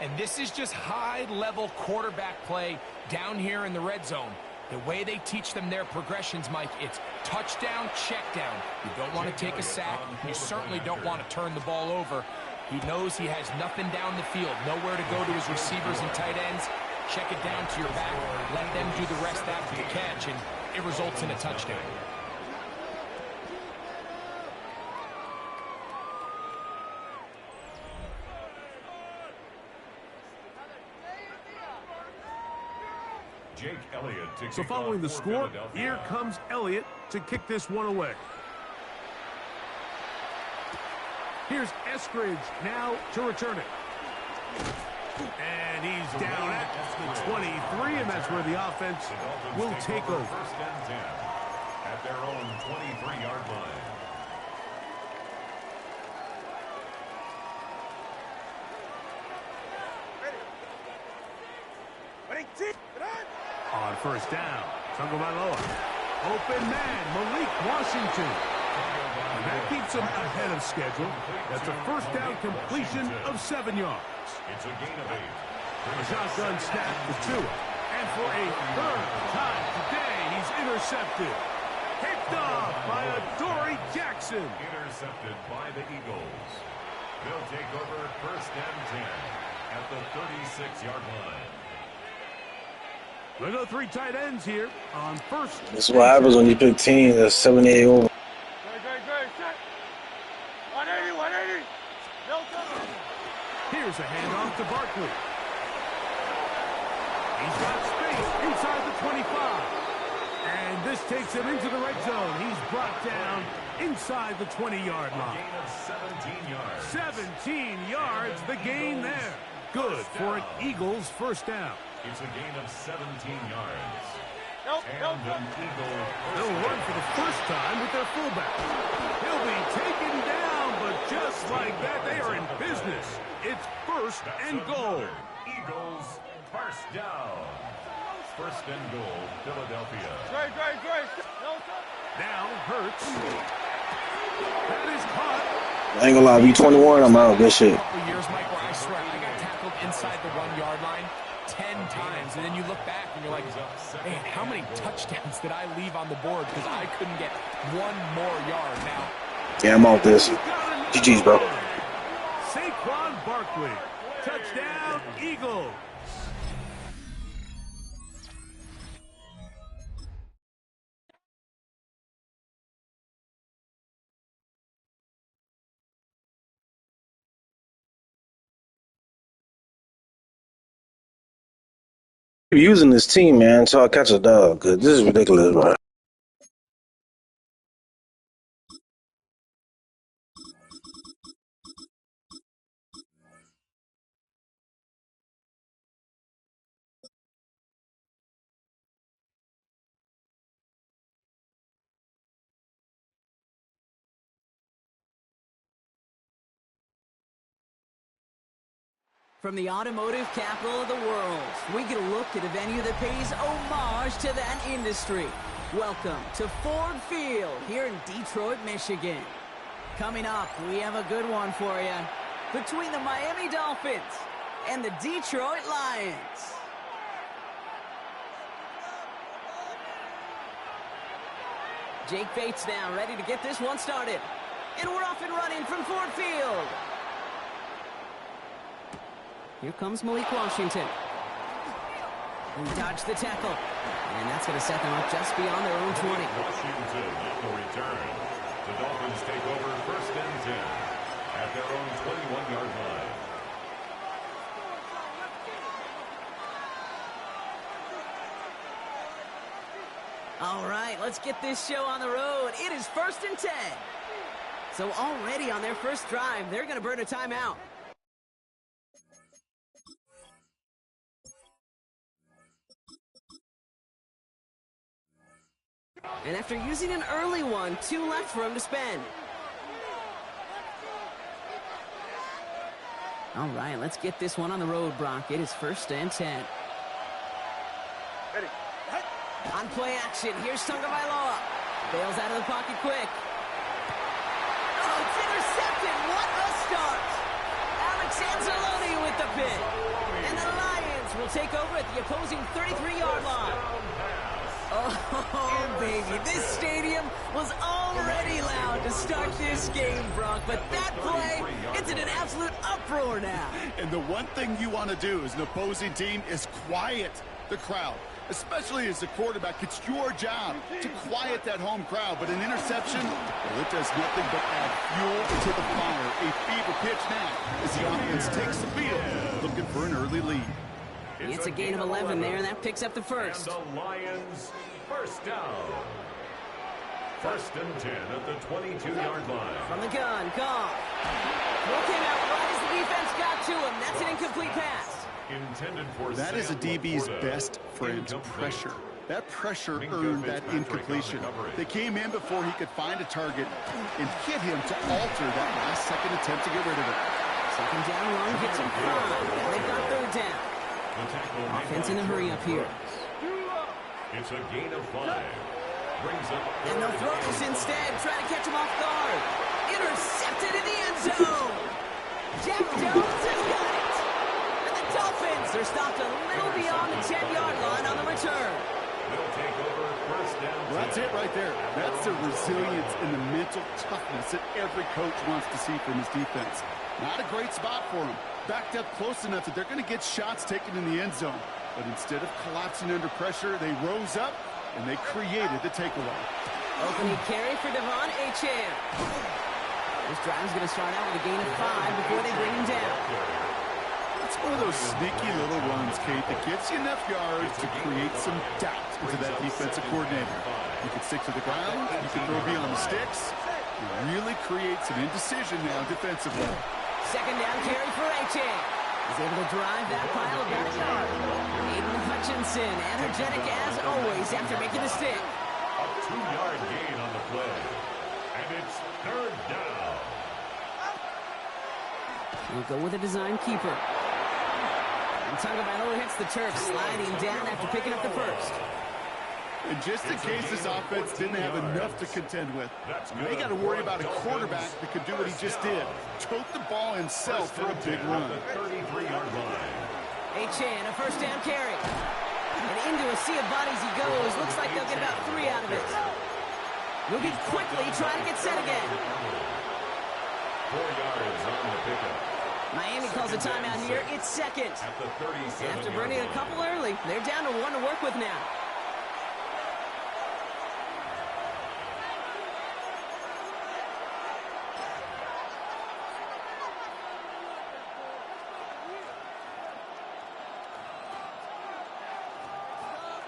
And this is just high-level quarterback play down here in the red zone. The way they teach them their progressions, Mike, it's touchdown, check down. You don't want to take a sack. You certainly don't want to turn the ball over. He knows he has nothing down the field, nowhere to go to his receivers and tight ends. Check it down to your back. Let them do the rest after the catch, and it results in a touchdown.
Jake Elliott to
So following the score, here comes Elliott to kick this one away. Here's Eskridge now to return it. And he's down at the 23, and that's where the offense will take over.
First and 10 at their own 23-yard line.
On first down, Tagovailoa. Open man, Malik Washington. And that keeps him ahead of schedule. That's a first down completion of 7 yards.
It's a gain of 8.
A shotgun snap for Tua. And for a third time today, he's intercepted. Picked off by Adoree Jackson.
Intercepted by the Eagles. They'll take over first and 10 at the 36-yard line.
We'll go 3 tight ends here on first.
That's what happens when you pick teams that's 78 over.
Great. 180.
Here's a handoff to Barkley. He's got space inside the 25. And this takes him into the red zone. He's brought down inside the 20-yard line.
Gain of 17 yards.
17 yards, the gain there. Good for an Eagles first down.
It's a gain of 17 yards.
Nope.
And an Eagle
They'll run for the first time with their fullback. He'll be taken down, but just like that, they are in business. It's first and goal.
Eagles first down. first and goal, Philadelphia.
Now Hurts. That is caught.
I ain't gonna lie, V21, I'm out. Good shit.
A couple years, Mike, where I swear I got tackled inside the 1 yard line 10 times, and then you look back and you're like, man, how many touchdowns did I leave on the board because I couldn't get one more yard now?
Yeah, I'm off this. GG's, bro.
Saquon Barkley. Touchdown, Eagles.
Using this team, man, until I catch a dub, because this is ridiculous, bro.
From the automotive capital of the world, we get a look at a venue that pays homage to that industry. Welcome to Ford Field here in Detroit, Michigan. Coming up, we have a good one for you. Between the Miami Dolphins and the Detroit Lions. Jake Bates now ready to get this one started. And we're off and running from Ford Field. Here comes Malik Washington. Who dodged the tackle. And that's going to set them up just beyond their own 20.
Washington at the return. The Dolphins take over first and 10 at their own 21-yard line.
All right, let's get this show on the road. It is first and 10. So already on their first drive, they're going to burn a timeout. And after using an early one, 2 left for him to spend. All right, let's get this one on the road, Brock. It is first and 10.
Ready.
On play action, here's Tagovailoa. Bails out of the pocket quick. Oh, it's intercepted. What a start. Alex Anzalone with the pick. And the Lions will take over at the opposing 33-yard line. Oh, baby, this stadium was already loud to start this game, Brock, but that play, it's in an absolute uproar now.
And the one thing you want to do as an opposing team is quiet the crowd, especially as a quarterback. It's your job to quiet that home crowd, but an interception, well, it does nothing but add fuel to the fire. A fever pitch now as the offense takes the field, looking for an early lead.
It's a gain of 11 there, and that picks up the first.
And the Lions first down. First and 10 at the 22-yard line.
From the gun, Goff. Throw came out right as the defense got to him. That's an incomplete pass.
Intended for
that is a DB's best friend, pressure. That pressure earned that incompletion. They came in before he could find a target and hit him to alter that last-second attempt to get rid of it.
Second down run gets him 5. Now they've got third down. Offense in a hurry up here.
It's a gain of 5. Brings up
and they'll throw this instead. Try to catch him off guard. Intercepted in the end zone. Jack Jones has got it. And the Dolphins are stopped a little beyond the 10-yard line on the return.
They'll take over first down.
Well, that's it right there. That's the resilience and the mental toughness that every coach wants to see from his defense. Not a great spot for him. Backed up close enough that they're going to get shots taken in the end zone. But instead of collapsing under pressure, they rose up and they created the takeaway.
Opening carry for Devon Achane. This drive's going to start out with a gain of 5 before they bring him down.
It's one of those sneaky little runs, Kate, that gets you enough yards to create some doubt into that defensive coordinator. You can stick to the ground, you can throw beyond the sticks. It really creates an indecision now defensively.
Second down carry for Achane. He's able to drive that pile about a yard. Aiden Hutchinson, energetic as always after making the stick.
A 2-yard gain on the play. And it's third down.
We'll go with a design keeper. And Tagovailoa hits the turf, sliding down after picking up the first.
And just in case this offense didn't have enough to contend with, they got to worry about a quarterback that could do what he just did. Tote the ball himself for a big run.
33-yard line.
Achane, a first down carry. And into a sea of bodies he goes. Looks like they'll get about 3 out of it. Moving quickly, trying to get set again.
4 yards on the pickup.
Miami calls a timeout here. It's second.
At the 37.
After burning a couple early, they're down to 1 to work with now.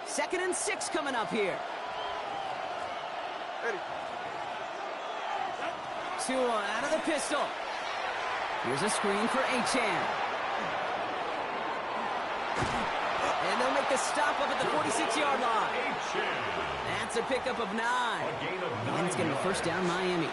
Second and 6 coming up here. Tua out of the pistol. Here's a screen for Achane. And they'll make the stop up at the 46-yard line. That's a pickup of 9. And it's going to be first down Miami.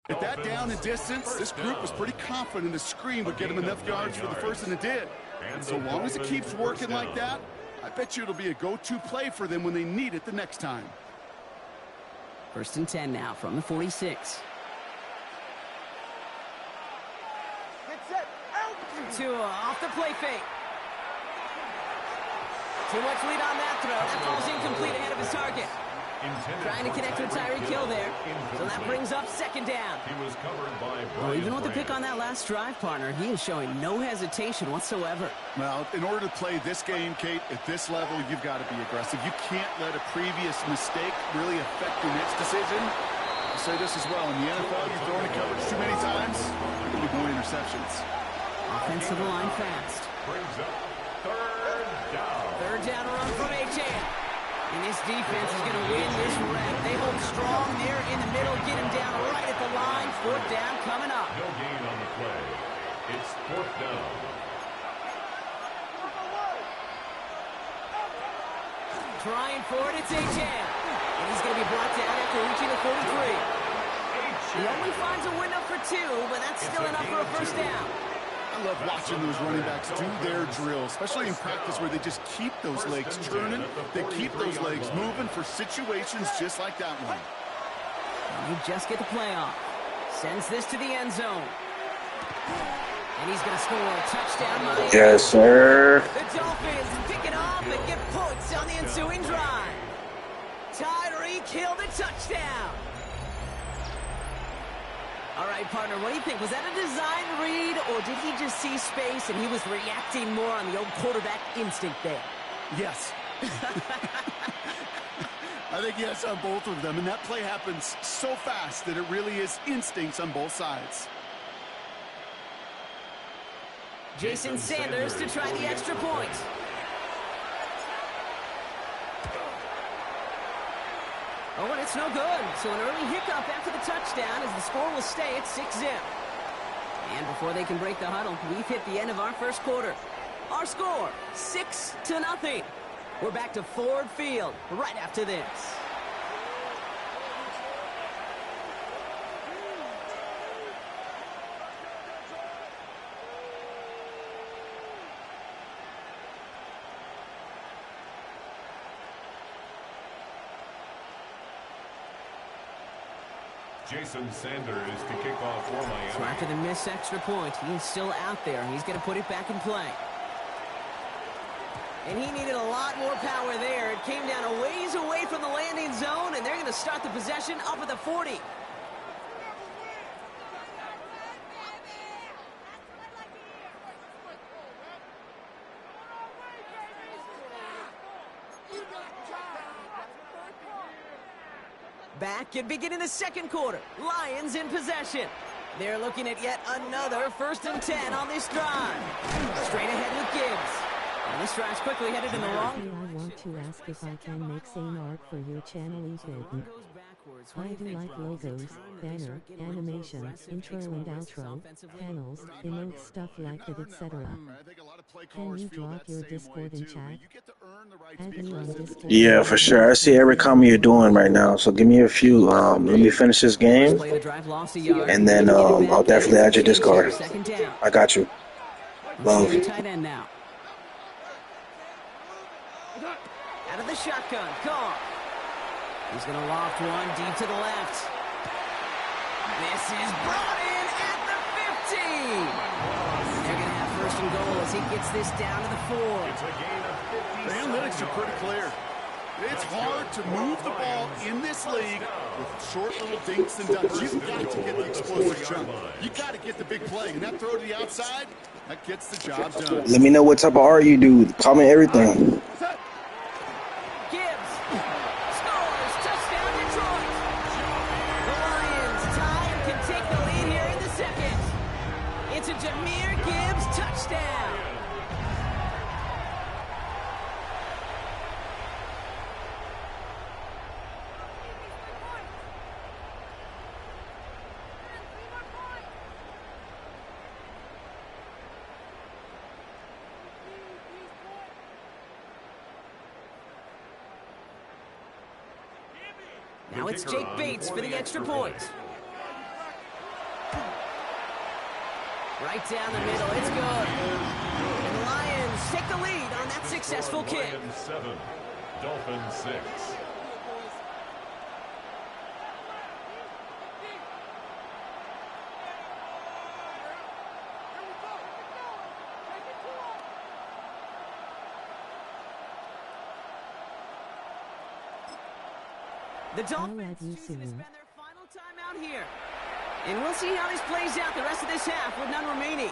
At that down and distance, this group was pretty confident a screen would get them enough yards for the first, and it did. And so long as it keeps working like that, I bet you it'll be a go-to play for them when they need it the next time.
First and 10 now from the 46. Tua off the play fake. Too much lead on that throw. That ball's incomplete ahead of his target. Trying to connect with Tyreek Hill there. So that brings up second down.
He was covered by
well, even with the pick on that last drive, partner, he is showing no hesitation whatsoever.
Well, in order to play this game, Kate, at this level, you've got to be aggressive. You can't let a previous mistake really affect your next decision. I'll say this as well. In the NFL, you've thrown a coverage too many times, there will be more interceptions.
Offensive line fast.
Brings up third down.
Third down run from Achane. And this defense is going to win this rep. They hold strong there in the middle, get him down right at the line. Fourth down coming up.
No gain on the play. It's fourth down.
Trying for it, it's Achane. And he's going to be brought down after reaching the 43. He only finds a window for 2, but that's still enough for a first down.
I love watching those running backs do their drill, especially in practice where they just keep those legs turning. They keep those legs moving for situations just like that one.
And you just get the play off. Sends this to the end zone. And he's going to score a touchdown. Miami.
Yes, sir.
The Dolphins pick it off and get points on the ensuing drive. Tyreek Hill the touchdown. All right, partner, what do you think? Was that a design read, or did he just see space and he was reacting more on the old quarterback instinct there?
Yes. I think yes on both of them, and that play happens so fast that it really is instincts on both sides.
Jason Sanders to try the extra point. Oh, and it's no good. So an early hiccup after the touchdown as the score will stay at 6-0. And before they can break the huddle, we've hit the end of our first quarter. Our score, 6-0. We're back to Ford Field right after this.
Jason Sanders to kick off for Miami.
So after the missed extra point, he's still out there. He's going to put it back in play. And he needed a lot more power there. It came down a ways away from the landing zone, and they're going to start the possession up at the 40. back and beginning the second quarter. Lions in possession. They're looking at yet another 1st and 10 on this drive. Straight ahead with Gibbs. And this drive's quickly headed in the wrong.
Hey, I want to ask if I can make same art for your channel, Ethan. I do like logos, banner, animation, intro and outro, panels, emotes, stuff like that, etc. Can you drop your Discord in chat? Add me on Discord.
Yeah, for sure. I see every comment you're doing right now, so give me a few. Let me finish this game, and then I'll definitely add your Discord. I got you. Love.
Tight end now. Out of the shotgun, Carr. He's going to loft one deep to the left. This is brought in at the 50. They're going to have 1st and goal as he gets this down to the 4.
It's a gain of 50. The analytics are pretty clear. It's hard to move the ball in this league with short little dinks and dunks. You've got to get the explosive jump. You've got to get the big play. And that throw to the outside, that gets the job done.
Let me know what type of art you do. Comment everything.
Now it's Jake Bates for the extra point. Right down the middle, it's good. And the Lions take the lead on that successful kick.
Lions 7, Dolphins 6.
The Dolphins spend their final time out here. And we'll see how this plays out the rest of this half with none remaining.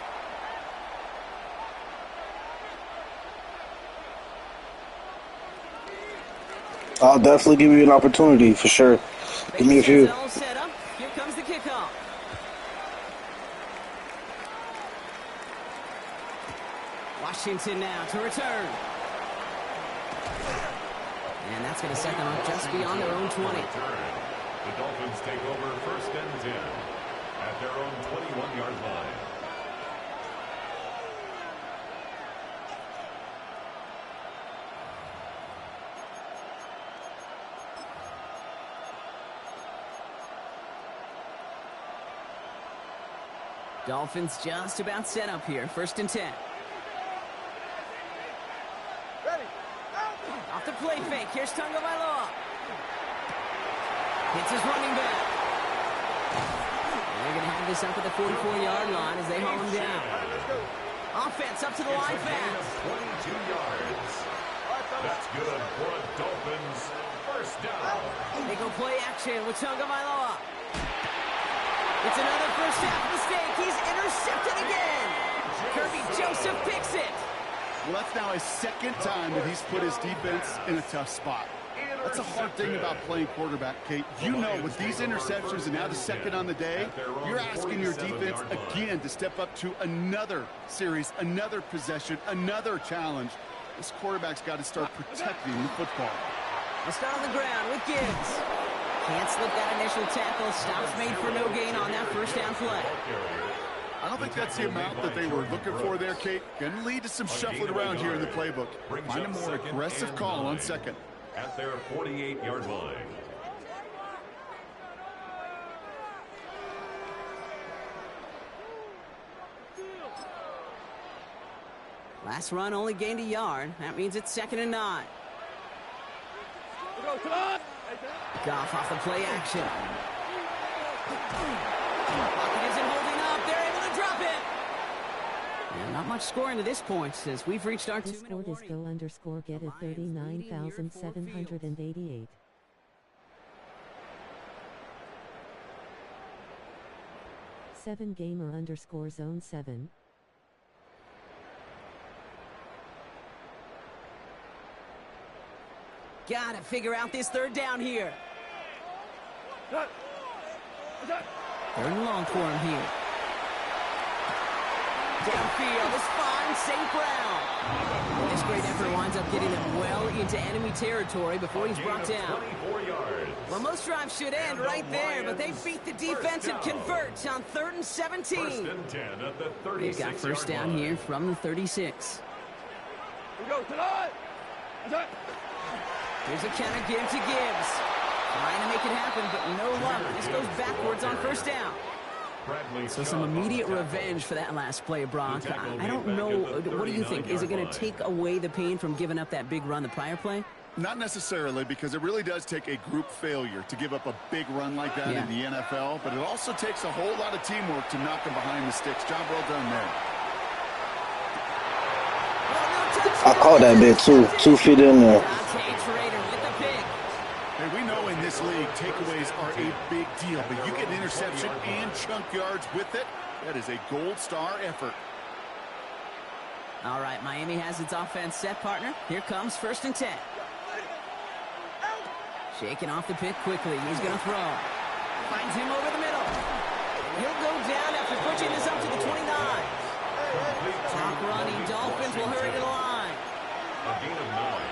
I'll definitely give you an opportunity for sure. Give me a few.
All set up. Here comes the kickoff. Washington now to return. And that's going to set them up just beyond their own 20.
The Dolphins take over 1st and 10 at their own 21-yard line.
Dolphins just about set up here. 1st and 10. Off the play fake. Here's Tagovailoa. Hits his running back. And they're going to have this up at the 44-yard line as they haul him down. Offense up to the line fast.
22 yards. That's good for a Dolphins 1st down.
They go play action with Tagovailoa. It's another 1st half mistake. He's intercepted again. Kirby Joseph picks it.
Well, that's now his 2nd time that he's put his defense in a tough spot. That's a hard thing about playing quarterback, Kate. You know, with these interceptions and now the 2nd on the day, you're asking your defense again to step up to another series, another possession, another challenge. This quarterback's got to start protecting the football.
They'll start on the ground with Gibbs. Can't slip that initial tackle. Stops made for no gain on that 1st down play.
I don't think that's the amount that they were looking for there, Kate. Going to lead to some shuffling around here in the playbook. Find a more aggressive call on 2nd.
At their 48-yard line.
Last run only gained a yard. That means it's 2nd and 9. Goff off the play action. Pocket isn't holding up. They're able to drop it. And not much scoring to this point since we've reached our 2-minute warning.
Discord is go_get a 39,788. Seven gamer _zone 7.
Gotta figure out this 3rd down here. Third and long for him here. Downfield is fine, St. Brown. This great effort winds up getting them well into enemy territory before he's brought down. Well, most drives should end right there, but they beat the defense and convert on 3rd and 17. They've got first down here from the 36. Here's a counter give to Gibbs. Trying to make it happen, but no luck. This goes backwards on first down. So some immediate revenge for that last play, Brock. I don't know. What do you think? Is it going to take away the pain from giving up that big run the prior play?
Not necessarily, because it really does take a group failure to give up a big run like that in the NFL, but it also takes a whole lot of teamwork to knock them behind the sticks. Job well done there.
I caught that bit too. 2 feet in there.
Hey, we know in this league, takeaways are a big deal, but you get an interception and chunk yards with it. That is a gold star effort.
All right, Miami has its offense set, partner. Here comes 1st and 10. Shaking off the pick quickly. He's going to throw. Finds him over the middle. He'll go down after pushing this up to the 29. Clock running. Dolphins will hurry to the line.
A gain of 9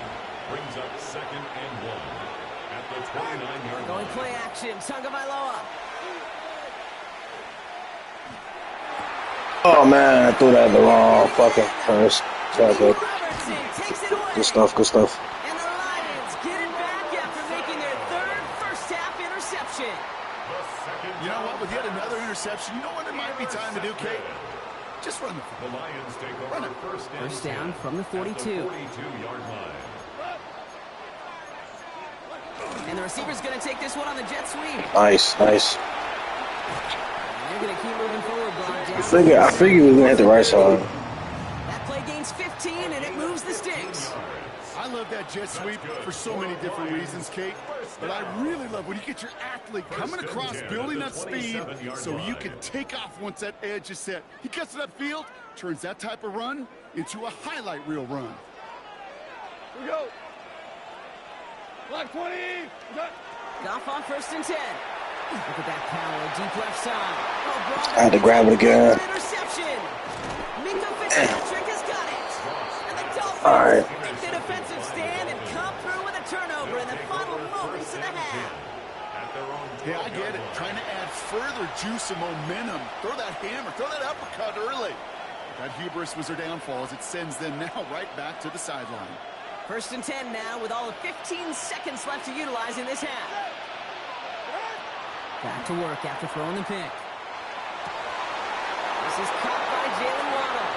brings up 2nd and 1 at the 29-yard line.
Going play action. Tagovailoa.
Oh man, I threw that the wrong fucking first. Good stuff, good stuff.
And the Lions get it back after making their 3rd first-half interception.
You know what? With yet another interception, you know what it might be time to do, Kate? Just run the
Lions take over
first down from the 42.
42-yard line.
And the receiver's going to take this one on the jet sweep.
Nice, nice.
They're going to keep moving forward, Brock.
I figured we were going to hit the right side.
That play gains 15, and it moves the sticks.
I love that jet sweep for so many different reasons, Kate. But I really love when you get your athlete coming across, building up speed so you can take off once that edge is set. He gets to that field, turns that type of run into a highlight reel run.
Here we go. Block 20.
Goff on 1st and 10. Look at that power, deep left side.
I had to grab it again.
Interception. Minka Fitzpatrick has got it. And the
All
Dolphins
right.
take the defensive stand and come through with a turnover in the final moments of the half.
Yeah, I get it. Trying to add further juice and momentum. Throw that hammer, throw that uppercut early. That hubris was their downfall as it sends them now right back to the sideline.
1st and 10 now with all of 15 seconds left to utilize in this half. Back to work after throwing the pick. This is caught by Jalen Waddle.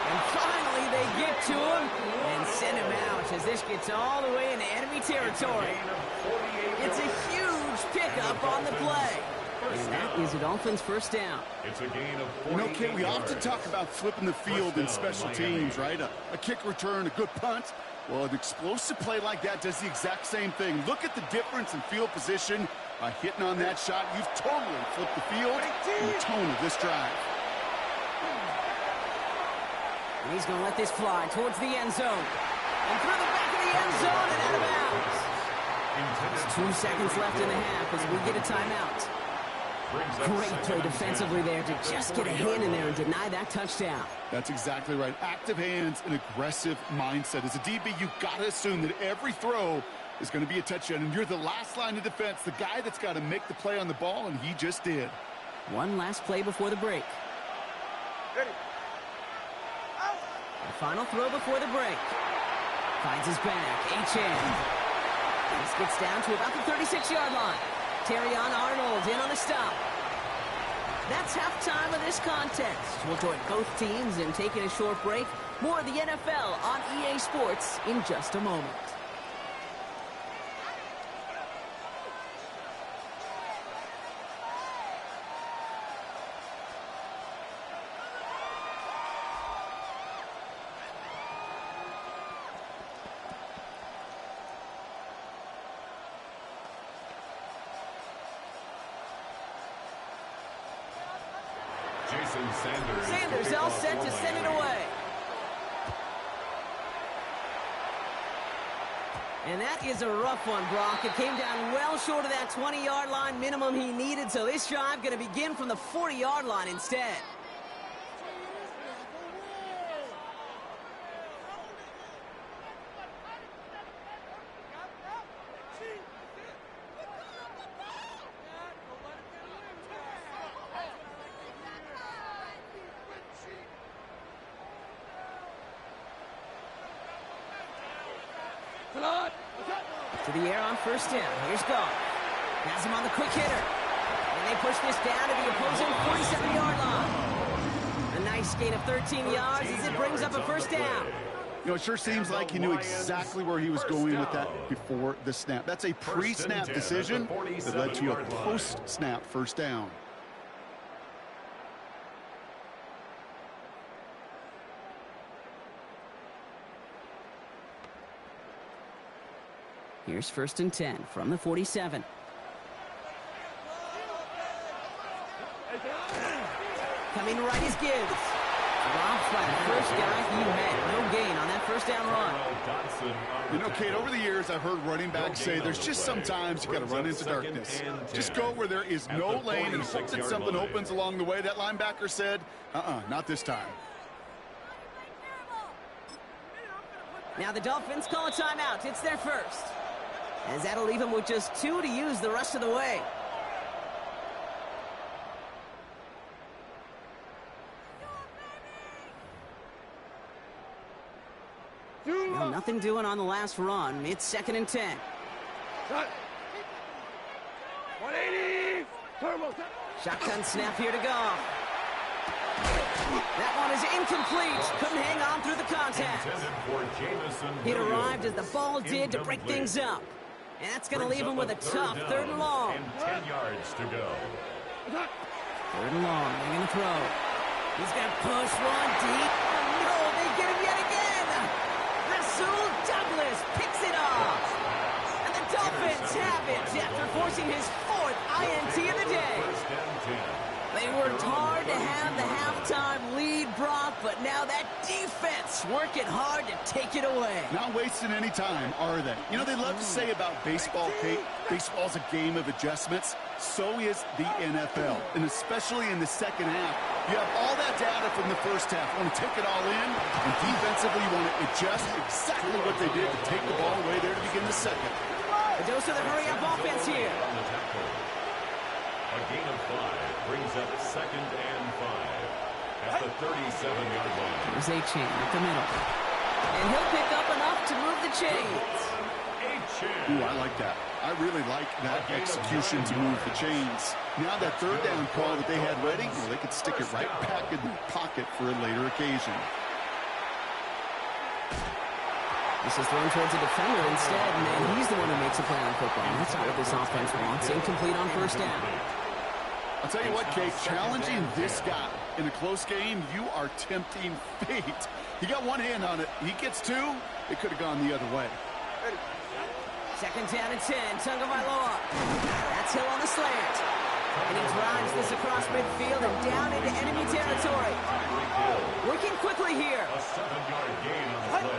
And finally they get to him and send him out as this gets all the way into enemy territory. It's a huge pickup on the play. And that is a Dolphins first down.
It's a gain of 40.
You know, Kate, we often talk about flipping the field in special teams, right? A kick return, a good punt. Well, an explosive play like that does the exact same thing. Look at the difference in field position. By hitting on that shot, you've totally flipped the field and the tone of this drive.
And he's going to let this fly towards the end zone. And through the back of the end zone and out of bounds. There's 2 seconds left in the half as we get a timeout. Great play defensively there to just get a hand in there and deny that touchdown.
That's exactly right. Active hands and aggressive mindset. As a DB, you've got to assume that every throw is going to be a touchdown, and you're the last line of defense, the guy that's got to make the play on the ball, and he just did.
One last play before the break.
Ready.
The final throw before the break. Finds his back. H.N. This gets down to about the 36-yard line. Terrion Arnold in on the stop. That's halftime of this contest. We'll join both teams in taking a short break. More of the NFL on EA Sports in just a moment. Sanders all set to send it away. And that is a rough one, Brock. It came down well short of that 20-yard line minimum he needed, so this drive going to begin from the 40-yard line instead. To the air on first down. Here's Goff. Has him on the quick hitter. And they push this down to the opposing 47-yard line. A nice gain of 13 yards as it brings up a first down.
You know, it sure seems like he knew exactly where he was going with that before the snap. That's a pre-snap decision that led to a post-snap first down.
Here's first and 10 from the 47. Coming right is Gibbs. Drops by the first guy he had. No gain on that first down run.
You know, Kate, over the years, I've heard running backs say there's just sometimes you got to run into darkness. Just go where there is no lane and hope that something opens along the way. That linebacker said, not this time.
Now the Dolphins call a timeout. It's their first. As that'll leave him with just 2 to use the rest of the way. Well, nothing doing on the last run. It's second and 10.
180.
Shotgun snap here to go. That one is incomplete. Couldn't hang on through the contact. It arrived as the ball did to break things up. And that's going to leave him with a tough third and long.
10 yards to go.
Third and long. They're going to throw. He's going to push one deep. No, they get him yet again. Rasul Douglas picks it off. And the Dolphins have it after forcing his 4th INT of the day. They worked hard to have the halftime lead, Brock, but now that defense working hard to take it away.
Not wasting any time, are they? You know, they love to say about baseball, Kate, baseball's a game of adjustments. So is the NFL, and especially in the second half. You have all that data from the first half. You want to take it all in, and defensively you want to adjust exactly what they did to take the ball away there to begin the second.
A dose of the hurry-up offense here.
A gain of 5 brings up second and 5 at the 37-yard line.
Here's A-Chain at the middle. And he'll pick up enough to move the chains.
Ooh, I like that. I really like that execution to move the chains. Now that third down call that they had ready, well, they could stick it right back in the pocket for a later occasion.
This is thrown towards a defender instead, and he's the one who makes a play on football. That's not what this offense wants. Incomplete on first down.
I'll tell you what, Kate, challenging this guy in a close game, you are tempting fate. He got one hand on it. He gets 2. It could have gone the other way.
Second down and 10. Tagovailoa. That's Hill on the slant. And he drives this across midfield and down into enemy territory. Working quickly here.
A 7-yard gain on the play.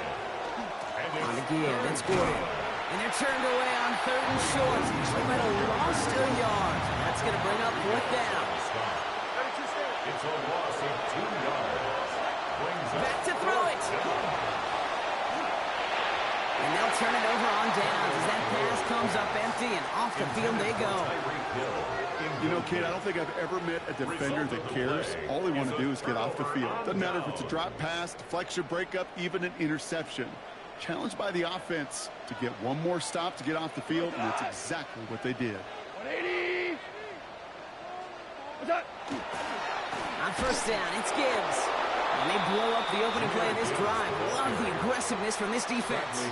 On again, it's Gordon. And they're turned away on third and short. They might have lost a yard. That's going to bring up 4th down.
It's a loss of 2 yards.
Back to throw it. And they'll turn it over on downs as that pass comes up empty and off the field they go.
You know, Kate, I don't think I've ever met a defender that cares. All they want to do is get off the field. Doesn't matter if it's a drop pass, deflection, breakup, even an interception. Challenged by the offense to get one more stop to get off the field, and that's exactly what they did.
180.
On first down, it's Gibbs. And they blow up the opening play of this drive. Love the aggressiveness from this defense.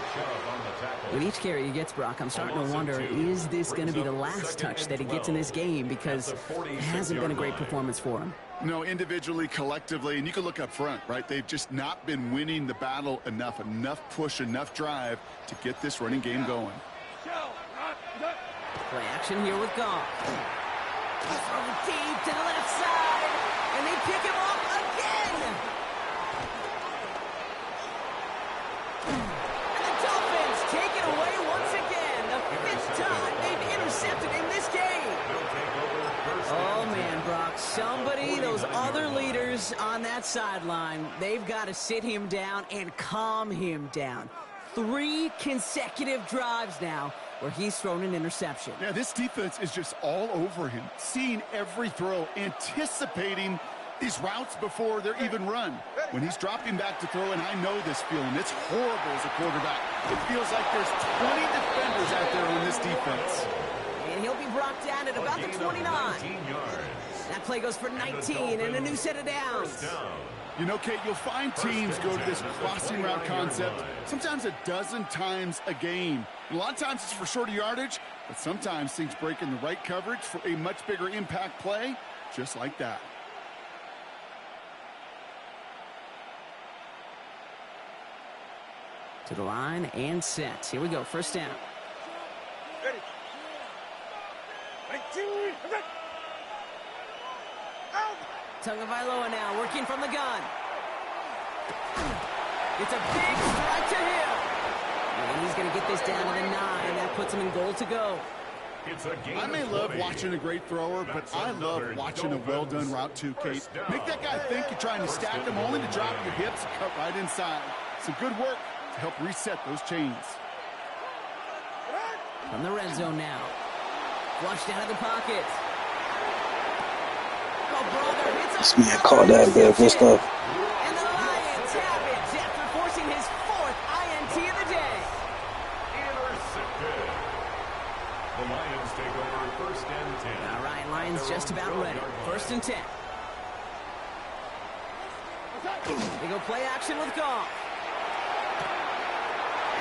With each carry he gets, Brock, I'm starting to wonder, is this going to be the last touch that he gets in this game? Because it hasn't been a great performance for him.
No, individually, collectively, and you can look up front, right? They've just not been winning the battle enough push, enough drive to get this running game going.
Play action here with Goff. Throw deep to the left side, and they pick him off again. And the Dolphins take it away somebody, those other leaders on that sideline, they've got to sit him down and calm him down. 3 consecutive drives now where he's thrown an interception.
Yeah, this defense is just all over him, seeing every throw, anticipating these routes before they're even run. When he's dropping back to throw, and I know this feeling, it's horrible as a quarterback. It feels like there's 20 defenders out there on this defense.
And he'll be brought down at about the 29. That play goes for 19 and a new set of downs.
You know, Kate, you'll find teams go to this crossing route concept sometimes a dozen times a game. And a lot of times it's for shorter yardage, but sometimes things break in the right coverage for a much bigger impact play, just like that.
To the line and set. Here we go, first down.
Ready. 19. Out.
Tagovailoa now working from the gun. It's a big strike to him. And he's going to get this down to the 9. That puts him in goal to go.
I may love watching a great thrower, but I love watching a well-done route too, Kate. Make that guy think you're trying to stack him only to drop your hips and cut right inside. Some good work to help reset those chains.
From the red zone now. Flushed out of the pocket. Oh, brother,
This man caught that bad good stuff.
And the Lions have it after forcing his 4th INT of the day.
Intercepted. The Lions take over first and 10.
All right, Lions just about ready. First and 10. They go play action with Goff.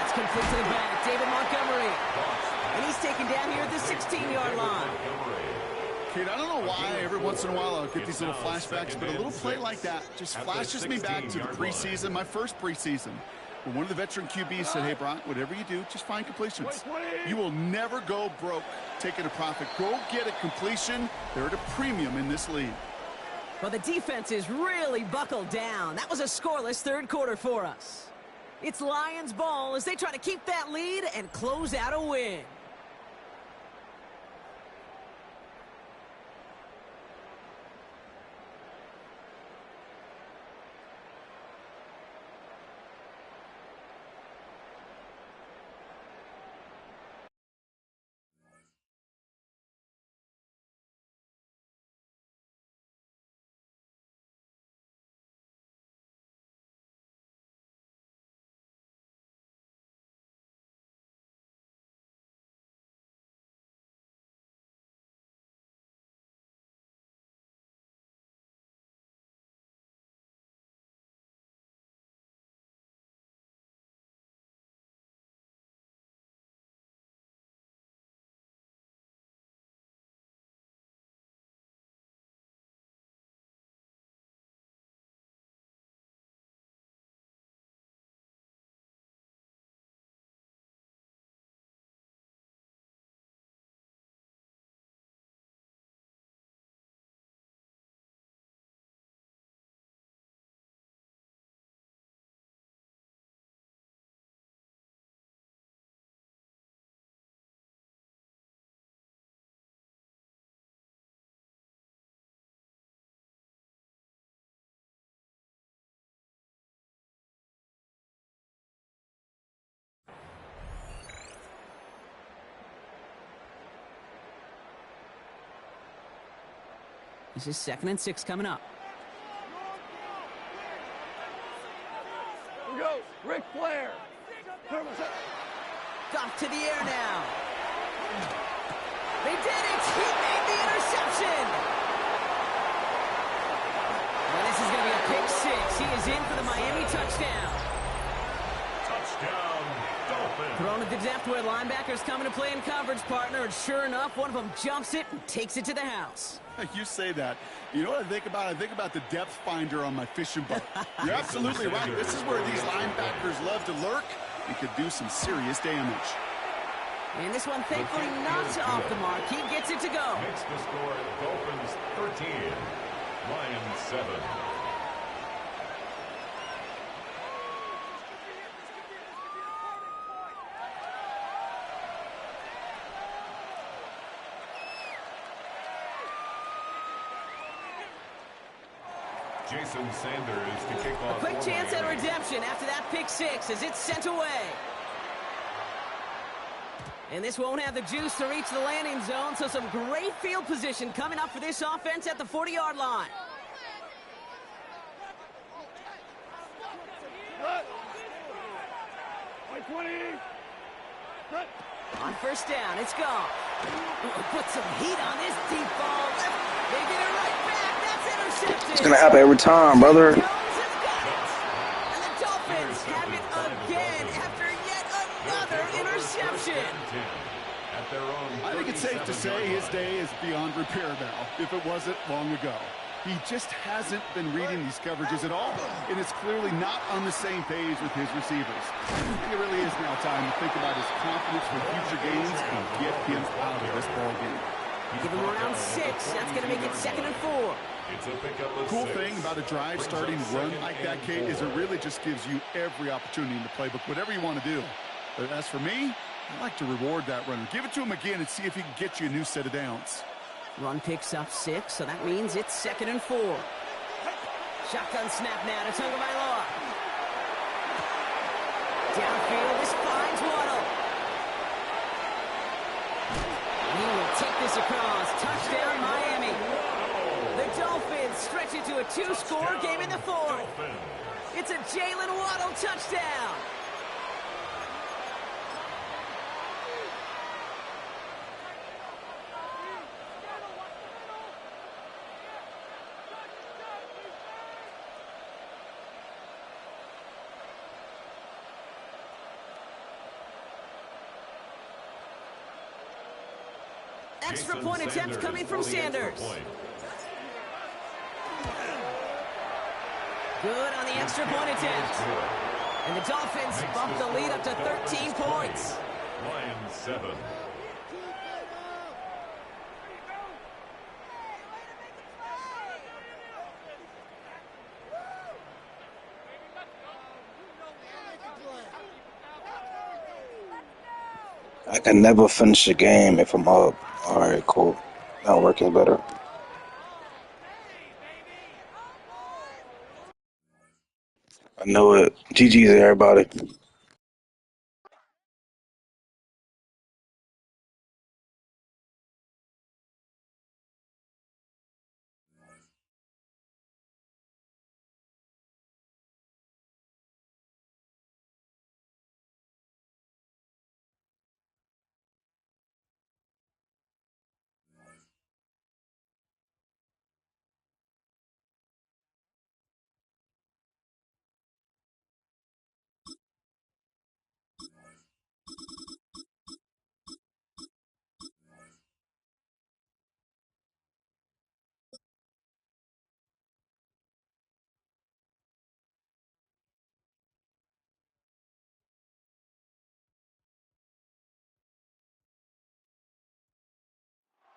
That's complete to the back. David Montgomery. And he's taken down here at the 16-yard line.
Kate, I don't know why every once in a while I'll get these little flashbacks, but a little play like that just flashes me back to the preseason, my first preseason. When one of the veteran QBs said, hey, Brock, whatever you do, just find completions. You will never go broke taking a profit. Go get a completion. They're at a premium in this league.
Well, the defense is really buckled down. That was a scoreless third quarter for us. It's Lions ball as they try to keep that lead and close out a win. This is 2nd and 6 coming up.
Here we go. Ric Flair.
Goff to the air now. They did it. He made the interception. Well, this is going to be a pick 6. He is in for the Miami touchdown.
Touchdown, Dolphins.
Thrown at the depth where linebackers coming to play in coverage, partner. And sure enough, one of them jumps it and takes it to the house.
You say that. You know what I think about? I think about the depth finder on my fishing boat. You're absolutely right. This is where these linebackers love to lurk and could do some serious damage.
And this one, thankfully, not off the mark. He gets it to go.
Makes the score Dolphins 13, Lions 7. Jason Sanders to kick off.
A quick chance at redemption after that pick six as it's sent away. And this won't have the juice to reach the landing zone, so some great field position coming up for this offense at the 40-yard line. On first down, it's gone. Put some heat on this deep ball. They get it right back. That's intercepted.
It's going to happen every time, brother.
Jones has got it. And the Dolphins have it again after yet another interception.
I think it's safe to say his day is beyond repair now, if it wasn't long ago. He just hasn't been reading these coverages at all, and it's clearly not on the same page with his receivers. I think it really is now time to think about his confidence for future games and get him out of this ball game.
Give him around 6. That's going to make it 2nd and 4.
It's a pickup of
Cool
6.
thing about a drive starting run like that, Kate, is it really just gives you every opportunity in the playbook, whatever you want to do. But as for me, I like to reward that runner. Give it to him again and see if he can get you a new set of downs.
Run picks up 6, so that means it's 2nd and 4. Shotgun snap now to Tagovailoa. Downfield, this finds Waddle. He will take this across. Touchdown, Miami. The Dolphins stretch it to a 2-score game in the 4th. It's a Jalen Waddle touchdown. Extra point attempt coming from Sanders. Good on the extra point attempt. And the Dolphins bump the lead up to 13 points.
Lions 7.
I can never finish a game if I'm up. Alright, cool. Now working better. I know it. GG's everybody.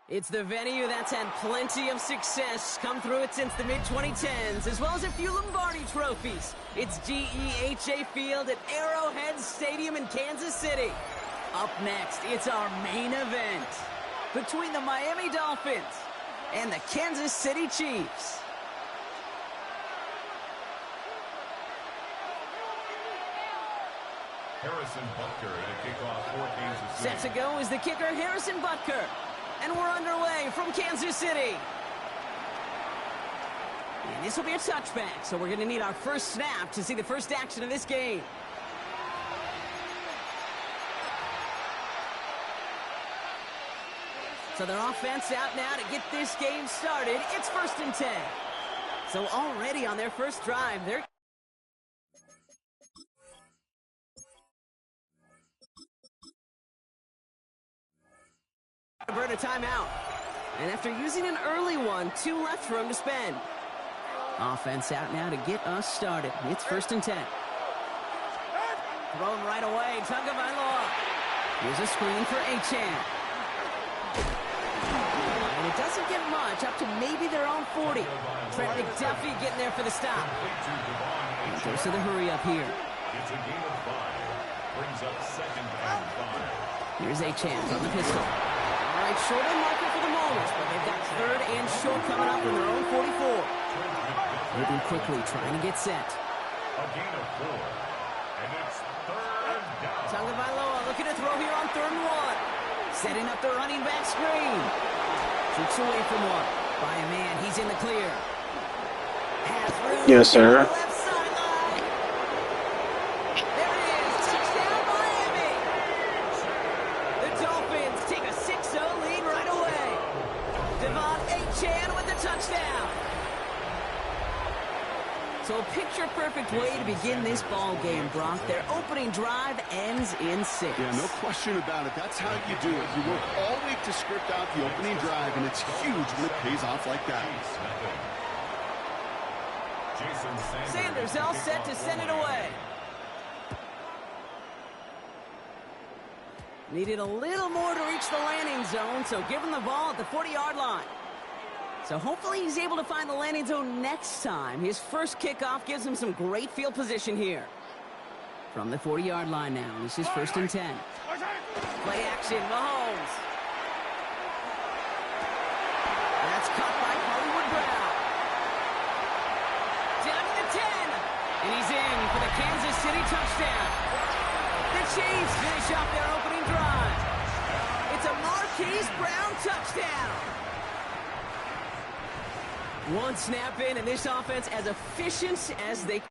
It's the venue that's had plenty of success come through it since the mid-2010s, as well as a few Lombardi trophies. It's GEHA Field at Arrowhead Stadium in Kansas City. Up next, it's our main event between the Miami Dolphins and the Kansas City Chiefs.
Harrison Butker to kick off for Kansas City.
Set to go is the kicker, Harrison Butker. And we're underway from Kansas City. And this will be a touchback, so we're going to need our first snap to see the first action of this game. So their offense out now to get this game started. It's 1st and 10. So already on their first drive, they're burn a timeout. And after using an early one, 2 left for him to spend. Offense out now to get us started. It's 1st and 10. Thrown right away, Tagovailoa. Here's a screen for Achane. And it doesn't get much, up to maybe their own 40. Trent McDuffie getting there for the stop. And goes to the hurry up here.
It's a game of 5. Brings up 2nd and 5.
Here's Achane on the pistol. All right, short on marker for the moment, but they've got 3rd and short coming up in their own 44. Moving quickly, trying to get set.
A gain of 4. And it's third down.
Tagovailoa looking to throw here on 3rd and 1. Setting up the running back screen. Shoots away from one. By a man, he's in the clear. Has room.
Yes, sir.
Left sideline. There it is. Touchdown, Miami. The Dolphins take a 6-0 lead right away. Devon Achane with the touchdown. So a picture-perfect way to begin this ball game, Brock. Their opening drive ends in 6.
Yeah, no question about it. That's how you do it. You work all week to script out the opening drive, and it's huge when it pays off like that.
Sanders all set to send it away. Needed a little more to reach the landing zone, so give him the ball at the 40-yard line. So hopefully he's able to find the landing zone next time. His first kickoff gives him some great field position here. From the 40-yard line now, this is 1st and 10. Play action, Mahomes. That's caught by Hollywood Brown. Down to the 10. And he's in for the Kansas City touchdown. The Chiefs finish off their opening drive. It's a Marquise Brown touchdown. One snap in, and this offense as efficient as they...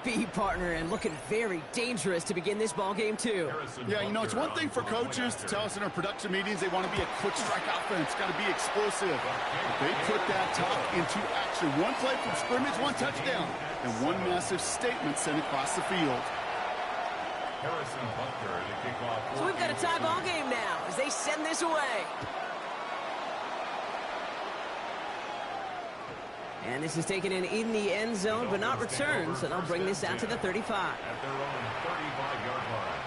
B partner and looking very dangerous to begin this ball game too.
Yeah, you know, it's one thing for coaches to tell us in our production meetings they want to be a quick strike offense, got to be explosive. But they put that talk into action. One play from scrimmage, one touchdown, and one massive statement sent across the field.
So we've got a tie ball game now as they send this away. And this is taken in the end zone, but not returned, so they'll bring this out to the 35.
At their own 35-yard line.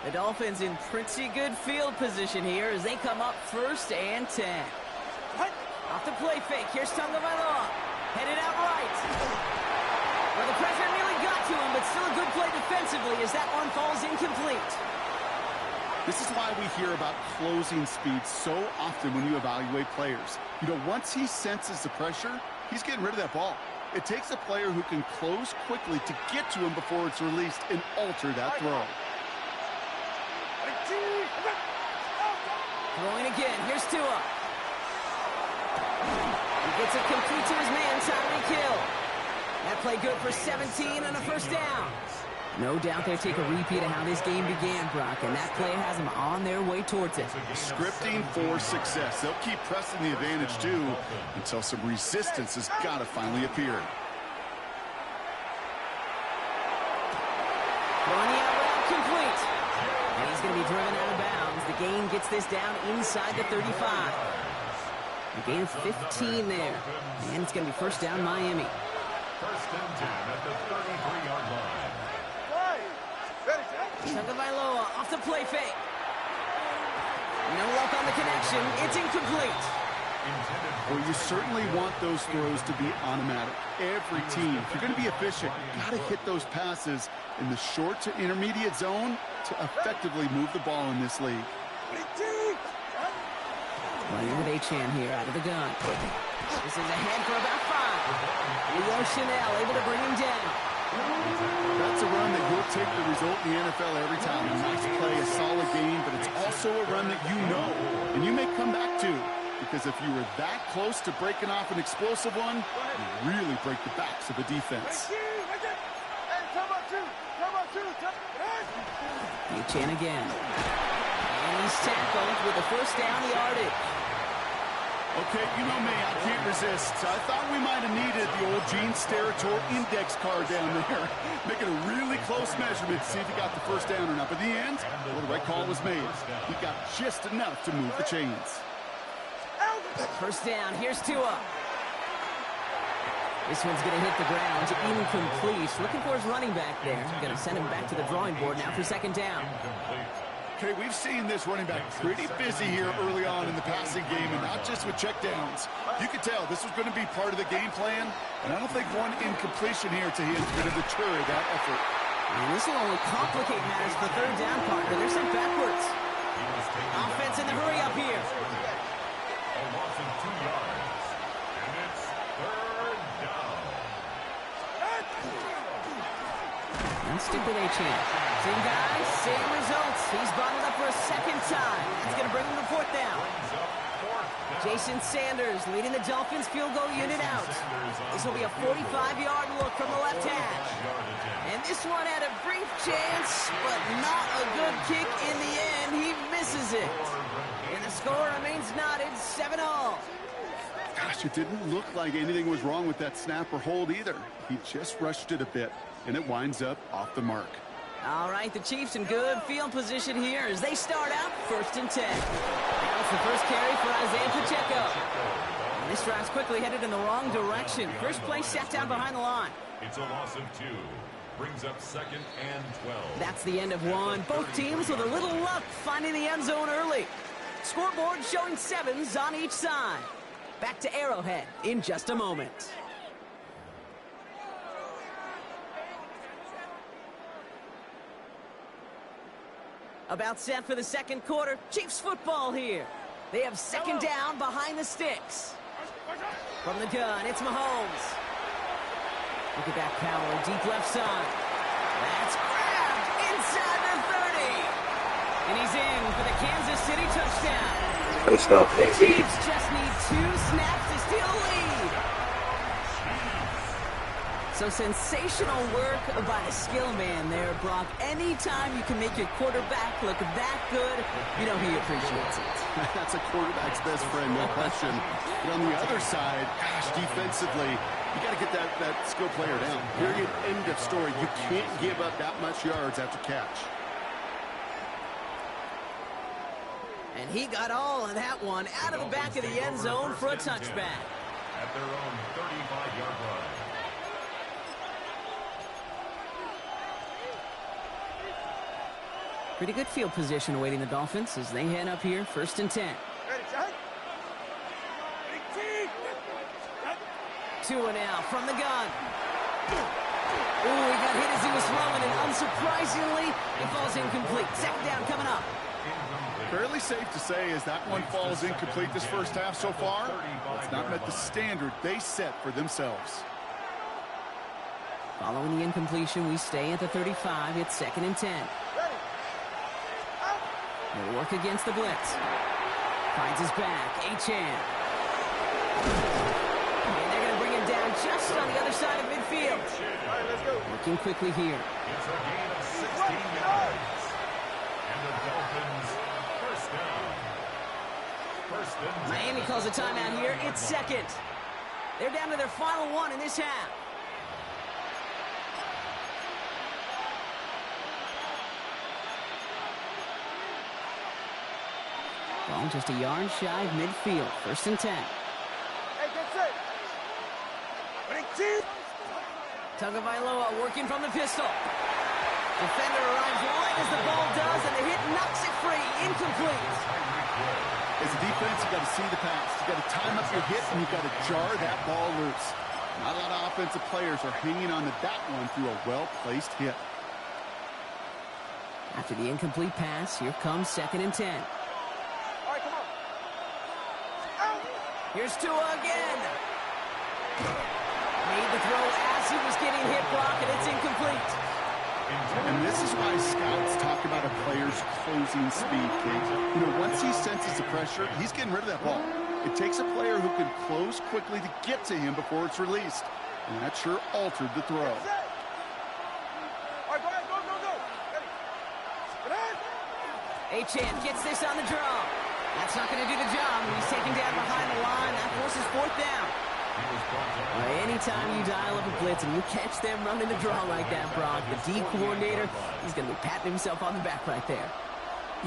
The Dolphins in pretty good field position here as they come up 1st and 10. Off the play fake, here's Tagovailoa. Headed out right. Well, the pressure nearly got to him, but still a good play defensively as that one falls incomplete.
This is why we hear about closing speed so often when you evaluate players. You know, once he senses the pressure, he's getting rid of that ball. It takes a player who can close quickly to get to him before it's released and alter that throw.
Throwing again, here's Tua. He gets it complete to his man, Tyreek Hill. That play good for 17 and a 1st down. No doubt they take a repeat of how this game began, Brock, and that play has them on their way towards it.
Scripting for success. They'll keep pressing the advantage, too, until some resistance has got to finally appear.
Throwing the out route complete. And he's going to be driven out of bounds. The gain gets this down inside the 35. A gain of 15 there. And it's going to be 1st down, Miami.
1st and 10 at the 33-yard line.
Tagovailoa off the play fake. No luck on the connection. It's incomplete.
Well, you certainly want those throws to be automatic. Every team, if you're going to be efficient, you got to hit those passes in the short to intermediate zone to effectively move the ball in this league.
Running with Achane here out of the gun. This is ahead for about 5. Leo Chanel able to bring him down.
That's a run that you'll take the result in the NFL every time. A nice play, a solid game, but it's also a run that you know and you may come back to, because if you were that close to breaking off an explosive one, you really break the backs of a defense.
Achane again. And he's tackled with the 1st down yardage.
Okay, you know me, I can't resist. I thought we might have needed the old Gene Steratore index card down there. Making a really close measurement to see if he got the first down or not. But in the end, well, the right call was made. He got just enough to move the chains.
First down, here's Tua. This one's going to hit the ground, incomplete. Looking for his running back there. Going to send him back to the drawing board now for second down.
Okay, we've seen this running back pretty busy here early on in the passing game, and not just with checkdowns. You could tell this was going to be part of the game plan, and I don't think one incompletion here to him is going to deter that effort.
And this will only complicate matters for third down, partner. They're sent backwards. Offense in the hurry up here.
A loss of 2 yards, and it's third down.
And stick with A-Chan. Same guys, same results. He's brought it up for a second time. It's going to bring him to fourth down. Jason Sanders leading the Dolphins field goal unit out. This will be a 45-yard look from the left hash. And this one had a brief chance, but not a good kick in the end. He misses it. And the score remains knotted, 7-all.
Gosh, it didn't look like anything was wrong with that snap or hold either. He just rushed it a bit, and it winds up off the mark.
All right, the Chiefs in good field position here as they start out 1st and 10. Now it's the first carry for Isaiah Pacheco. And this drive's quickly headed in the wrong direction. First play sat down behind the line.
It's a loss of 2. Brings up 2nd and 12.
That's the end of one. Both teams with a little luck finding the end zone early. Scoreboard showing 7s on each side. Back to Arrowhead in just a moment. About set for the second quarter. Chiefs football here. They have second down behind the sticks. From the gun, it's Mahomes. Look at that power, deep left side. That's grabbed inside the 30. And he's in for the Kansas City touchdown.
Good stuff.
The Chiefs just need 2 snaps to steal a lead. So sensational work by the skill man there, Brock. Anytime you can make your quarterback look that good, you know he appreciates it.
That's a quarterback's best friend, no question. But on the other side, gosh, defensively, you got to get that skill player down. Period, end of story. You can't give up that much yards after catch.
And he got all of that one out of the back of the end zone for a touchback.
At their own 35-yard line.
Pretty good field position awaiting the Dolphins as they head up here, 1st and 10. Tua now from the gun. Ooh, he got hit as he was throwing, and unsurprisingly, it falls incomplete. Second down coming up.
Fairly safe to say as that one falls incomplete this first half so far. It's not met the standard they set for themselves.
Following the incompletion, we stay at the 35. It's 2nd and 10. He'll work against the blitz. Finds his back. A-Chan. And they're going to bring him down just on the other side of midfield. Working quickly here.
It's a gain of 16 yards. And the Dolphins first down. First and 10.
Miami calls a timeout here. It's 2nd. They're down to their final one in this half. Ball just a yard shy of midfield. 1st and 10.
Hey, get set.
Tagovailoa working from the pistol. Defender arrives right as the ball does, and the hit knocks it free. Incomplete.
As a defense, you got to see the pass. You got to time up your hit, and you got to jar that ball loose. Not a lot of offensive players are hanging on to that one through a well-placed hit.
After the incomplete pass, here comes 2nd and 10.
All right, come on.
Here's Tua again. Made the throw as he was getting hit, Brock, and it's incomplete.
And this is why scouts talk about a player's closing speed, Kate. You know, once he senses the pressure, he's getting rid of that ball. It takes a player who can close quickly to get to him before it's released. And that sure altered the throw.
All right, go ahead, go.
A-Chan gets this on the draw. That's That's not going to do the job. He's taken down behind the line. That forces fourth down. Anytime you dial up a blitz and you catch them running the draw like that, Brock, the D coordinator, he's going to be patting himself on the back right there.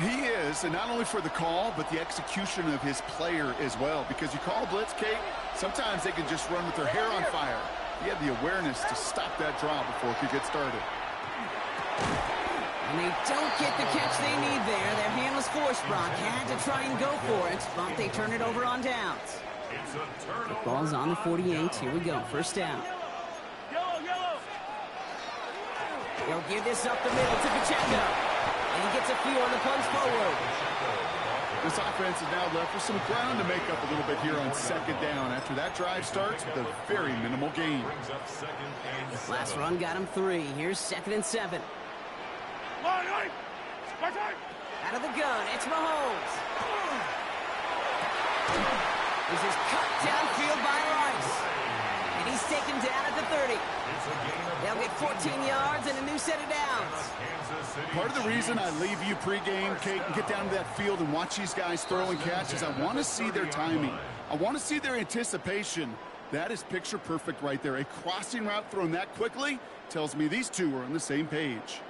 He is, and not only for the call, but the execution of his player as well. Because you call blitz, Kate, sometimes they can just run with their hair on fire. He had the awareness to stop that draw before it could get started.
And they don't get the catch they need there. Their hand was forced, Brock. Had to try and go for it, but they turn it over on downs. The ball's on the 48. Here we go. First down. They'll give this up the middle to Pacheco. And he gets a few on the punch forward.
This offense is now left with some ground to make up a little bit here on second down after that drive starts with a very minimal gain.
Last run got him 3. Here's 2nd and 7. Out of the gun, it's Mahomes. This is cut downfield by Rice. And he's taken down at the 30. They'll get 14 yards and a new set of downs.
Part of the reason I leave you pregame, Kate, and get down to that field and watch these guys throw and catch is I want to see their timing. I want to see their anticipation. That is picture perfect right there. A crossing route thrown that quickly tells me these two are on the same page.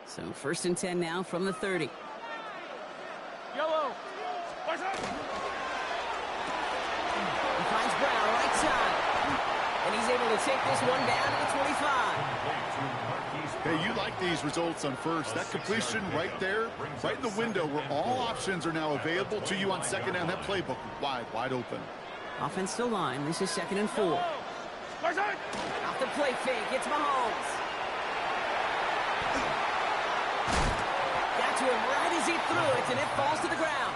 So 1st and 10 now from the 30.
Yellow.
He finds Brown right side. And he's able to take this one down to the 25.
Hey, you like these results on first. That completion right there, right in the window where all options are now available to you on second down. That playbook wide open.
Offense still line. This is 2nd and 4. Off the play fake. It's Mahomes. To him right as he threw it, and it falls to the ground.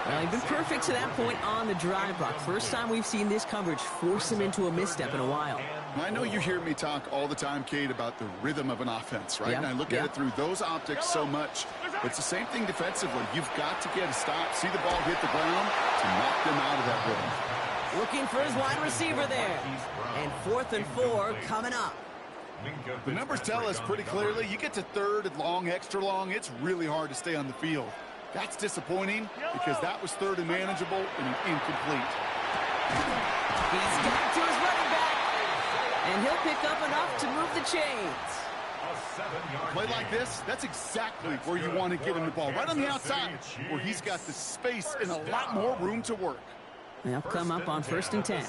Well, he's been perfect to that point on the drive, Brock. First time we've seen this coverage force him into a misstep in a while.
I know you hear me talk all the time, Kate, about the rhythm of an offense, right?
Yeah.
And I look at it through those optics so much. But it's the same thing defensively. You've got to get a stop, see the ball hit the ground to knock them out of that rhythm.
Looking for his wide receiver there. And 4th and 4 coming up.
The numbers tell us pretty clearly, you get to 3rd and long, extra long, it's really hard to stay on the field. That's disappointing because that was 3rd and manageable and incomplete.
He's got to his running back, and he'll pick up enough to move the chains.
A play like this, that's exactly where you want to get him the ball, right on the outside, where he's got the space and a lot more room to work.
They'll come up on 1st and 10.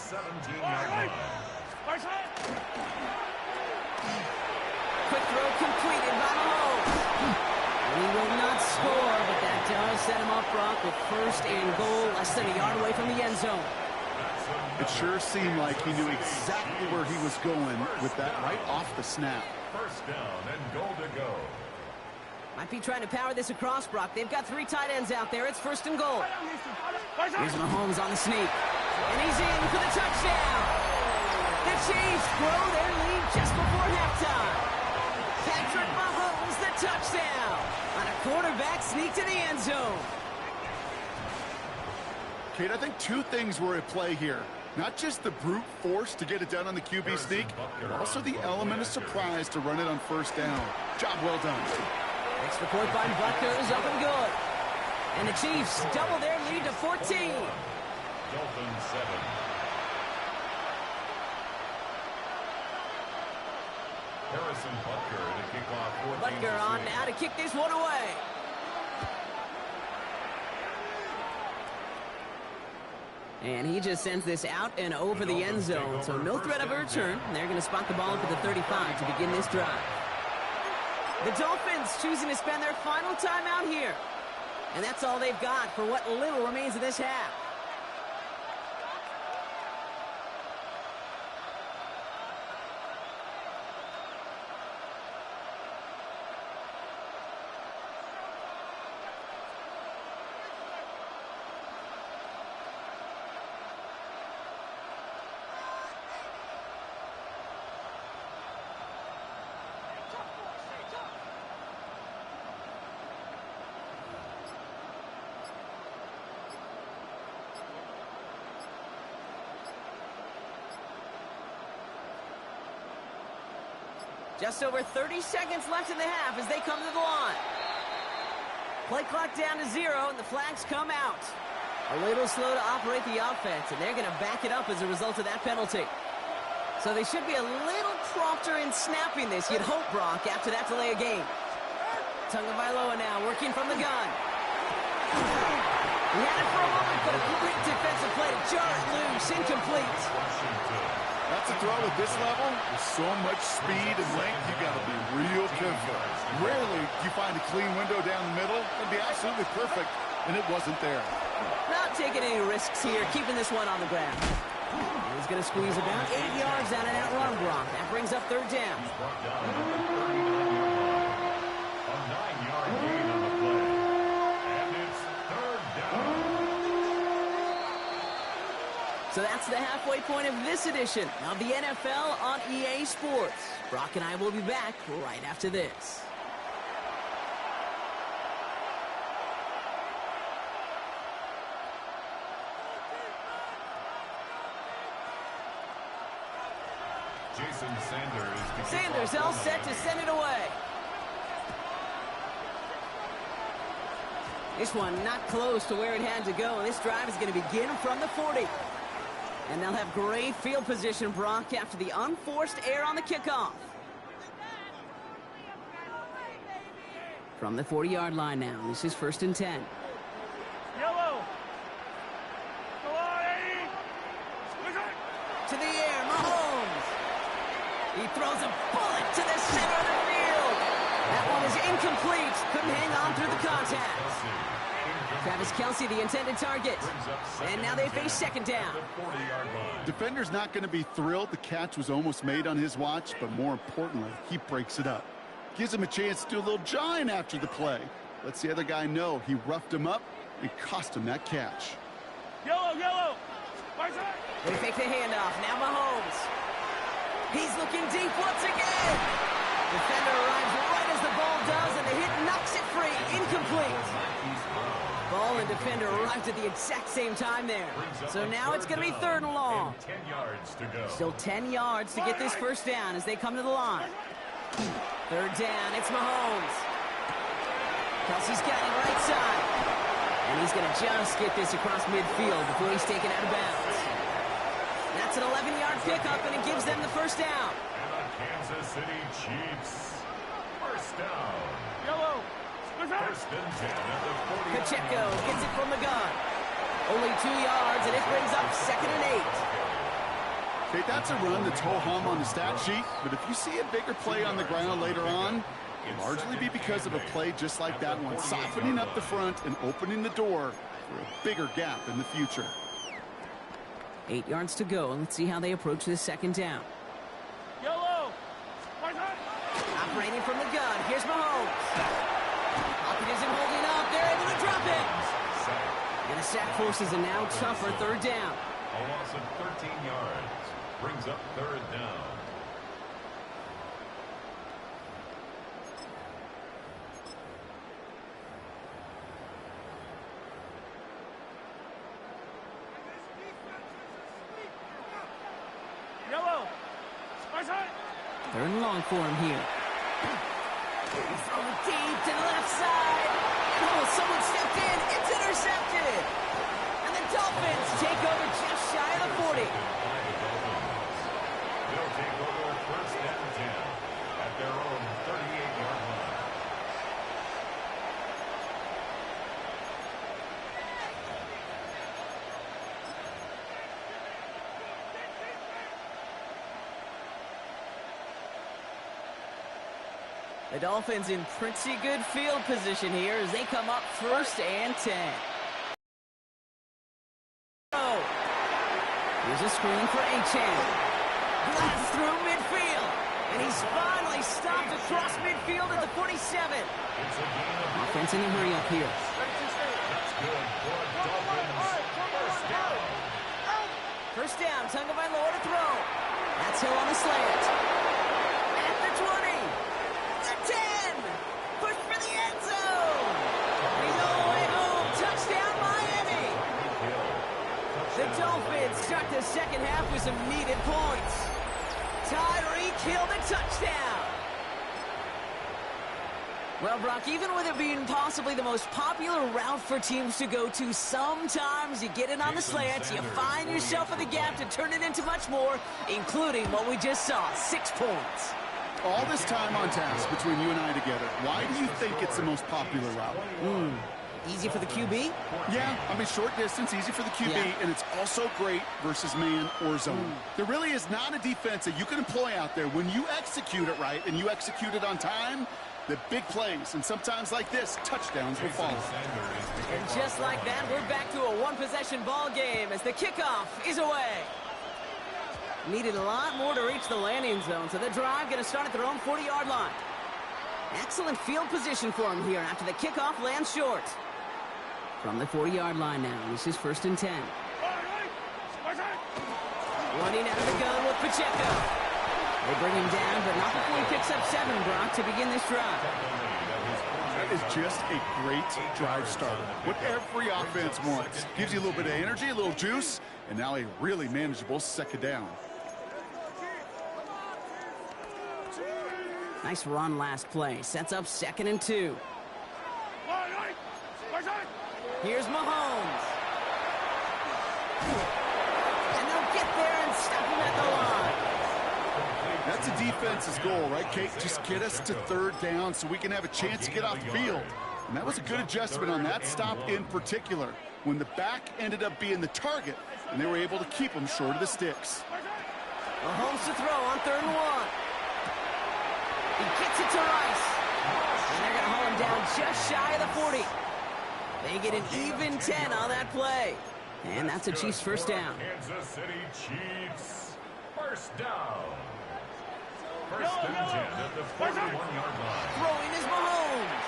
Quick throw completed by Mahomes. He will not score, but that does set him up, Brock, with 1st and goal, less than a yard away from the end zone.
It sure seemed like he knew exactly where he was going with that right off the snap.
1st down and goal to go.
Might be trying to power this across, Brock. They've got 3 tight ends out there. It's 1st and goal. Here's Mahomes on the sneak. And he's in for the touchdown. The Chiefs grow their lead just before halftime. Patrick Mahomes, the touchdown on a quarterback sneak to the end zone.
Kate, I think 2 things were at play here. Not just the brute force to get it done on the QB sneak, but also the element of surprise to run it on 1st down. Job well done.
Extra point by Butker is up and good. And the Chiefs double their lead to 14.
Dolphins 7. Harrison Butker to kick off.
Butker on now to kick this one away. And he just sends this out and over the end zone. So no threat of a return. They're going to spot the ball up at the 35 to begin this drive. The Dolphins choosing to spend their final time out here. And that's all they've got for what little remains of this half. Just over 30 seconds left in the half as they come to the line. Play clock down to 0, and the flags come out. A little slow to operate the offense, and they're going to back it up as a result of that penalty. So they should be a little prompter in snapping this, you'd hope, Brock, after that delay of game. Tagovailoa now working from the gun. He had it for a moment, but a great defensive play to jar it loose, incomplete.
That's a throw at this level. With so much speed and length, you got to be real careful. Rarely do you find a clean window down the middle. It'd be absolutely perfect, and it wasn't there.
Not taking any risks here, keeping this one on the ground. He's going to squeeze about 8 yards out of that run block. That brings up third down.
A 9-yard gain on the play. And it's third down.
So that's the halfway point of this edition of the NFL on EA Sports. Brock and I will be back right after this.
Jason Sanders.
Sanders all set to send it away. This one not close to where it had to go, and this drive is going to begin from the 40. And they'll have great field position, Brock, after the unforced error on the kickoff. From the 40-yard line now, this is 1st and 10.
Yellow. Go on, Eddie.
To the air, Mahomes. He throws a bullet to the center of the field. That one is incomplete. Couldn't hang on through the contact. Travis Kelce, the intended target. And now they face second down.
Defender's not going to be thrilled the catch was almost made on his watch, but more importantly, he breaks it up. Gives him a chance to do a little jawing after the play. Lets the other guy know he roughed him up and cost him that catch.
Yellow, yellow.
They fake the handoff. Now Mahomes. He's looking deep once again. Defender arrives right as the ball does, and the hit knocks it free. Incomplete. Ball and defender arrived at the exact same time there. So now it's going to be 3rd and long.
10 yards to go.
Still 10 yards to get this first down as they come to the line. 3rd down, it's Mahomes. Kelsey's got it right side. And he's going to just get this across midfield before he's taken out of bounds. That's an 11-yard pickup, and it gives them the first down.
And the Kansas City Chiefs. First down.
Yellow.
1st and 10 at the 40.
Pacheco gets it from the gun. Only 2 yards, and it brings up 2nd and 8.
Okay, that's a run that's ho-hum on the stat sheet, but if you see a bigger play on the ground later on, it'll largely be because of a play just like that one, softening up the front and opening the door for a bigger gap in the future.
8 yards to go, and let's see how they approach this second down.
Yellow.
Operating from the gun, here's Mahomes. Pocket isn't holding up. They're able to drop it. And the sack forces a now tougher 3rd down.
A loss of 13 yards. Brings up 3rd down.
Yellow.
3rd and long for him here. Throw it deep to the left side. Oh, someone stepped in. It's intercepted. And the Dolphins take over just shy of the 40.
They'll take over 1st and 10 at their own 38-yard line.
The Dolphins in pretty good field position here as they come up 1st and 10. Oh, here's a screen for Achane. Blast through midfield, and he's finally stopped across midfield at the 47. Offense in a hurry up here.
That's good for Dolphins.
First down, Tagovailoa to throw. That's Hill on the slant. At the 20. The 10. Push for the end zone. He's all the way home. Touchdown, Miami. The Dolphins start the second half with some needed points. Tyreek Hill the touchdown. Well, Brock, even with it being possibly the most popular route for teams to go to, sometimes you get it on the slants, you find yourself in the gap to turn it into much more, including what we just saw, 6 points.
All this time on task between you and I together, why do you think it's the most popular route?
Easy for the QB?
Yeah, I mean, short distance, easy for the QB, and it's also great versus man or zone. There really is not a defense that you can employ out there when you execute it right and you execute it on time. The big plays, and sometimes like this, touchdowns will follow.
And just like that, we're back to a one-possession ball game as the kickoff is away. Needed a lot more to reach the landing zone, so the drive going to start at their own 40-yard line. Excellent field position for him here after the kickoff lands short. From the 40-yard line now, this is 1st and 10. Running out of the gun with Pacheco. They bring him down, but not before he picks up 7, Brock, to begin this drive.
That is just a great drive starter. What every offense wants. Gives you a little bit of energy, a little juice, and now a really manageable 2nd down.
Nice run last play. Sets up 2nd and 2. Here's Mahomes. And they'll get there and stop him at the line.
That's a defense's goal, right, Kate? Just get us to 3rd down so we can have a chance to get off the field. And that was a good adjustment on that stop in particular, when the back ended up being the target, and they were able to keep him short of the sticks.
Mahomes to throw on 3rd and 1. He gets it to Rice. And they're going to haul him down just shy of the 40. They get an even 10 on that play. And that's a Chiefs 1st down.
Kansas City Chiefs, 1st down. 1st and 10 at the 41-yard line.
Throwing is Mahomes.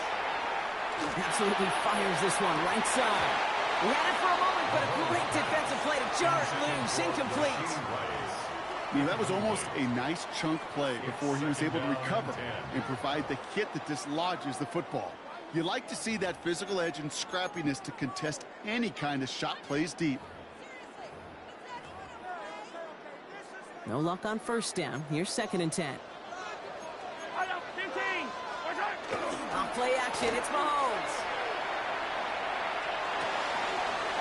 Absolutely fires this one right side. He had it for a moment, but a great defensive play to jar it loose. Incomplete.
Yeah, that was almost a nice chunk play before he was able to recover and provide the hit that dislodges the football. You like to see that physical edge and scrappiness to contest any kind of shot plays deep.
No luck on 1st down. Here's 2nd and 10. On play action, it's Mahomes.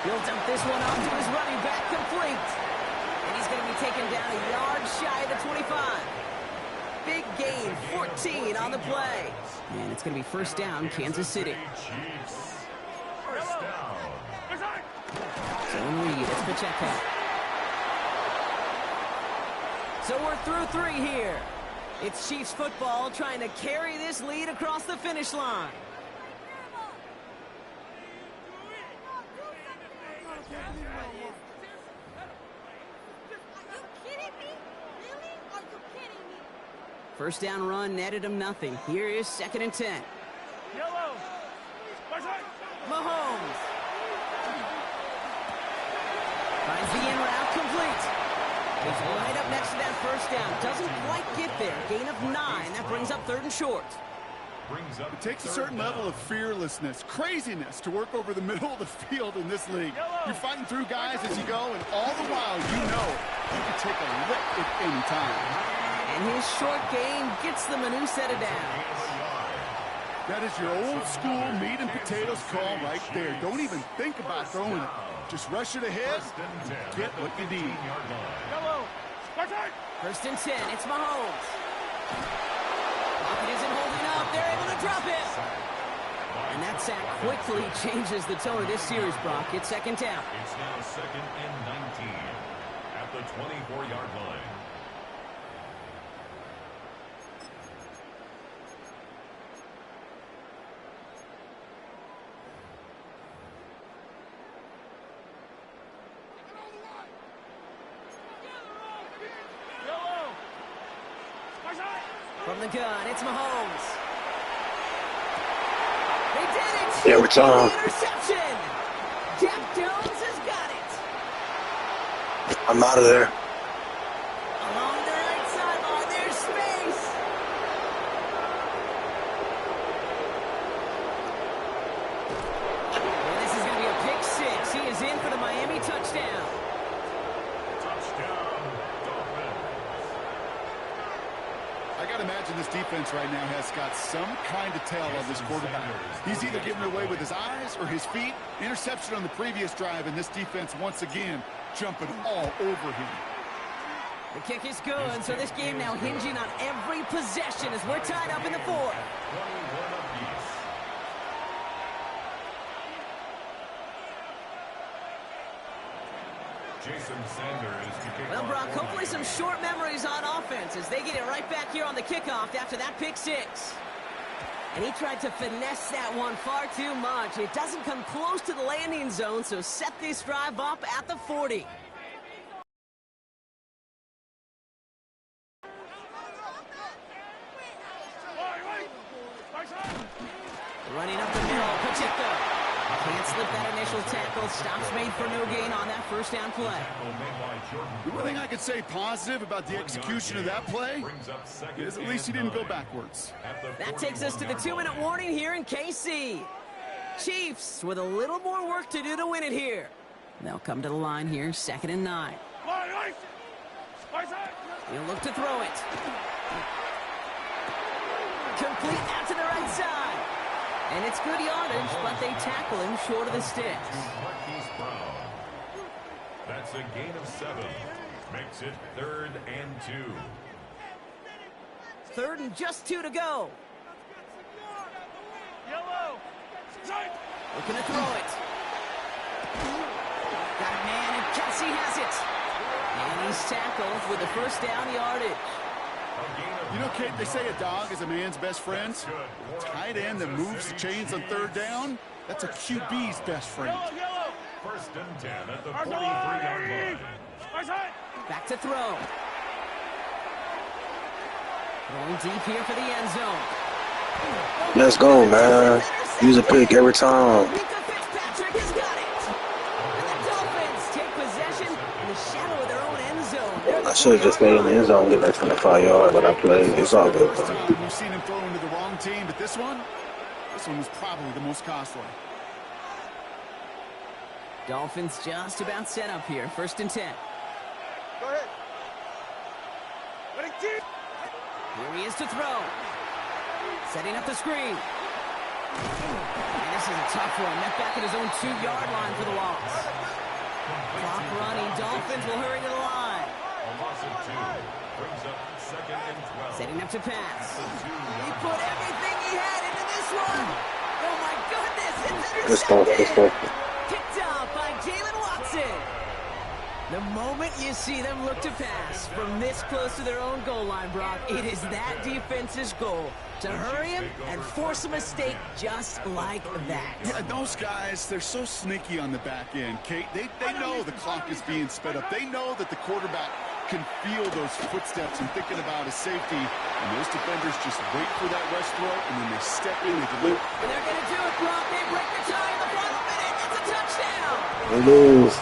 He'll dump this one off to his running back, complete. And he's going to be taken down a yard shy of the 25. Big gain, 14 on the play. And it's going to be 1st down, Kansas City.
Chiefs, 1st down.
Zone read, it's Pacheco. So we're through 3 here. It's Chiefs football trying to carry this lead across the finish line. First down run netted him nothing. Here is 2nd and 10. Mahomes. Finds the in route, complete. He's right up next to that 1st down. Doesn't quite get there. Gain of 9. That brings up 3rd and short.
It takes a certain level of fearlessness, craziness to work over the middle of the field in this league. You're fighting through guys as you go, and all the while you know you can take a lick at any time.
And his short gain gets them a new set of downs.
That is your old school meat and potatoes call right there. Don't even think about throwing it. Just rush it ahead, get what you need.
1st and 10, it's Mahomes. Pocket isn't holding up. They're able to drop it. And that sack quickly changes the tone of this series, Brock. It's 2nd down.
It's now 2nd and 19 at the 24-yard line.
From the gun, it's Mahomes. They did it!
Every time.
Interception! Jack Jones has got it!
I'm out of there.
Along the right sideline, there's space! Well, this is going to be a pick 6. He is in for the Miami touchdown.
Touchdown, Dolphins.
I got to imagine this defense right now has got some kind of tell on this quarterback. He's either giving it away with his eyes or his feet. Interception on the previous drive, and this defense once again jumping all over him.
The kick is good, so this game now hinging on every possession as we're tied up in the fourth.
Jason Sanders to kick
well,
off.
Brock, hopefully some short memories on offense as they get it right back here on the kickoff after that pick six. And he tried to finesse that one far too much. It doesn't come close to the landing zone, so set this drive up at the 40. Running up the middle, Pacheco. Can't slip that initial tackle. Stops made for no gain on that first down play.
The one thing I could say positive about the execution of that play is at least he didn't go backwards.
That takes us to the 2-minute warning here in KC. Chiefs with a little more work to do to win it here. They'll come to the line here, 2nd and 9. He'll look to throw it. Complete out to the right side. And it's good yardage, but they tackle him short of the sticks.
That's a gain of 7. Makes it 3rd and 2.
3rd and just 2 to go. Looking to throw it. Got a man, and Kelsey has it. And he's tackled with the first down yardage.
You know, Kate, they say a dog is a man's best friend. A tight end that moves the chains on 3rd down, that's a QB's best friend.
1st and 10 at the 43-yard line.
Back to throw. Going deep here for the end zone.
Let's go, man. Use a pick every time.
Fitzpatrick has got it. And the Dolphins take possession in the shadow of their own end zone.
I should have just stayed in the end zone, get back from the 5 yard, but I played. It's all good, though.
We've seen him throw into the wrong team, but this one was probably the most costly.
Dolphins just about set up here. 1st and 10.
Go ahead.
Here he is to throw. Setting up the screen. And this is a tough one. Met back at his own 2-yard line for the loss. Clock running. Dolphins will hurry to the line.
A loss of 2. Brings up 2nd and 12.
Setting up to pass. He put everything he had into this one. Oh, my goodness. It's intercepted. Picked up by Jalen Watson. The moment you see them look to pass from this close to their own goal line, Brock, it is that defense's goal to hurry him and force a mistake just like that.
Yeah, those guys, they're so sneaky on the back end, Kate. They know the clock is being sped up. They know that the quarterback can feel those footsteps and thinking about his safety. And those defenders just wait for that rush throw, and then they step in and deliver.
And they're going to do it, Brock. They break the tie in the final minute. It's a touchdown.
They lose.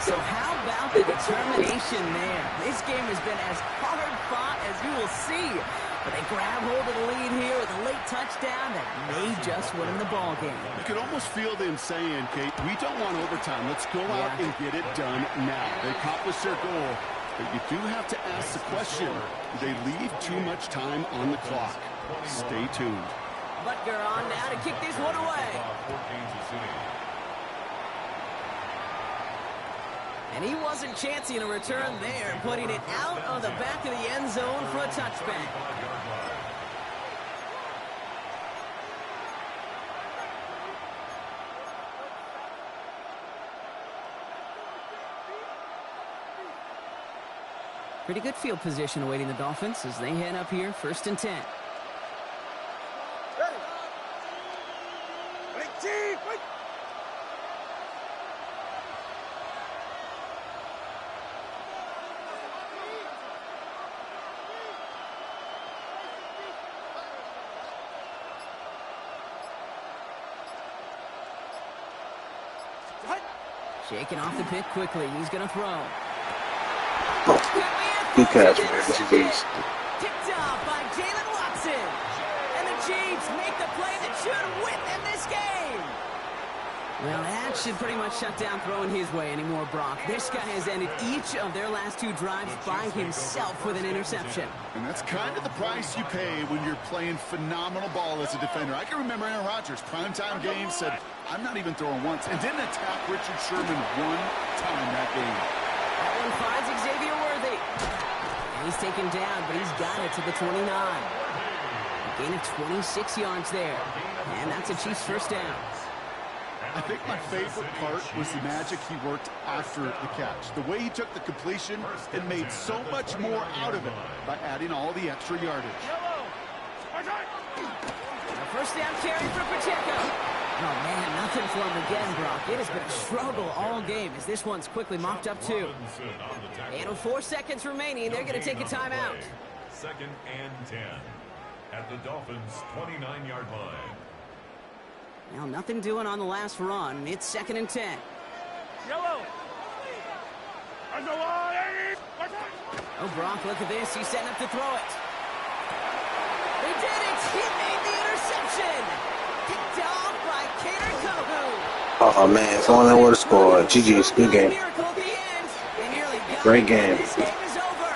So how about the determination there? This game has been as hard fought as you will see. But they grab hold of the lead here with a late touchdown that may just win them the ball game.
You could almost feel them saying, Kate, we don't want overtime. Let's go out and get it done now. They accomplished their goal. But you do have to ask the question, do they leave too much time on the clock? Stay tuned.
Butker on now to kick this one away. And he wasn't chancing a return there, putting it out of the back of the end zone for a touchback. Pretty good field position awaiting the Dolphins as they head up here, 1st and 10. Shaking off the pick quickly. He's going to throw.
Good catch, man. This is beast.
Picked up by Jalen Watson. And the Chiefs make the play that should win them this game. Well, that should pretty much shut down throwing his way anymore, Brock. This guy has ended each of their last 2 drives by himself with an interception.
And that's kind of the price you pay when you're playing phenomenal ball as a defender. I can remember Aaron Rodgers, primetime game, said, I'm not even throwing once, and didn't attack Richard Sherman one time that game.
That one finds Xavier Worthy. And he's taken down, but he's got it to the 29. A gain of 26 yards there. And that's a Chiefs first down.
I think my favorite part was the magic he worked after the catch. The way he took the completion and made so much more out of it by adding all the extra yardage.
A first down carry for Pacheco. Oh, man, nothing for him again, Brock. It has been a struggle all game as this one's quickly mocked up too. And with 4 seconds remaining, they're going to take a timeout.
2nd and 10 at the Dolphins' 29-yard line.
Well, nothing doing on the last run. It's 2nd and 10.
Yellow.
Oh, Brock, look at this. He's setting up to throw it. He did it. He made the interception. Picked off by Kader Kohu.
Oh, man. If only I would have scored. GG's. Good game. Great game.
This game is over.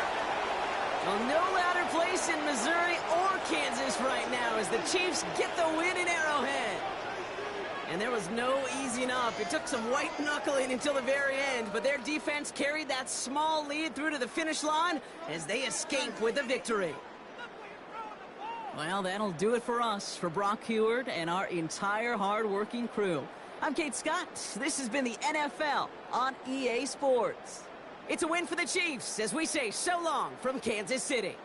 Well, no louder place in Missouri or Kansas right now as the Chiefs get the win in Arrowhead. And there was no easing up. It took some white knuckling until the very end, but their defense carried that small lead through to the finish line as they escape with a victory. Well, that'll do it for us, for Brock Heward and our entire hard-working crew. I'm Kate Scott. This has been the NFL on EA Sports. It's a win for the Chiefs as we say so long from Kansas City.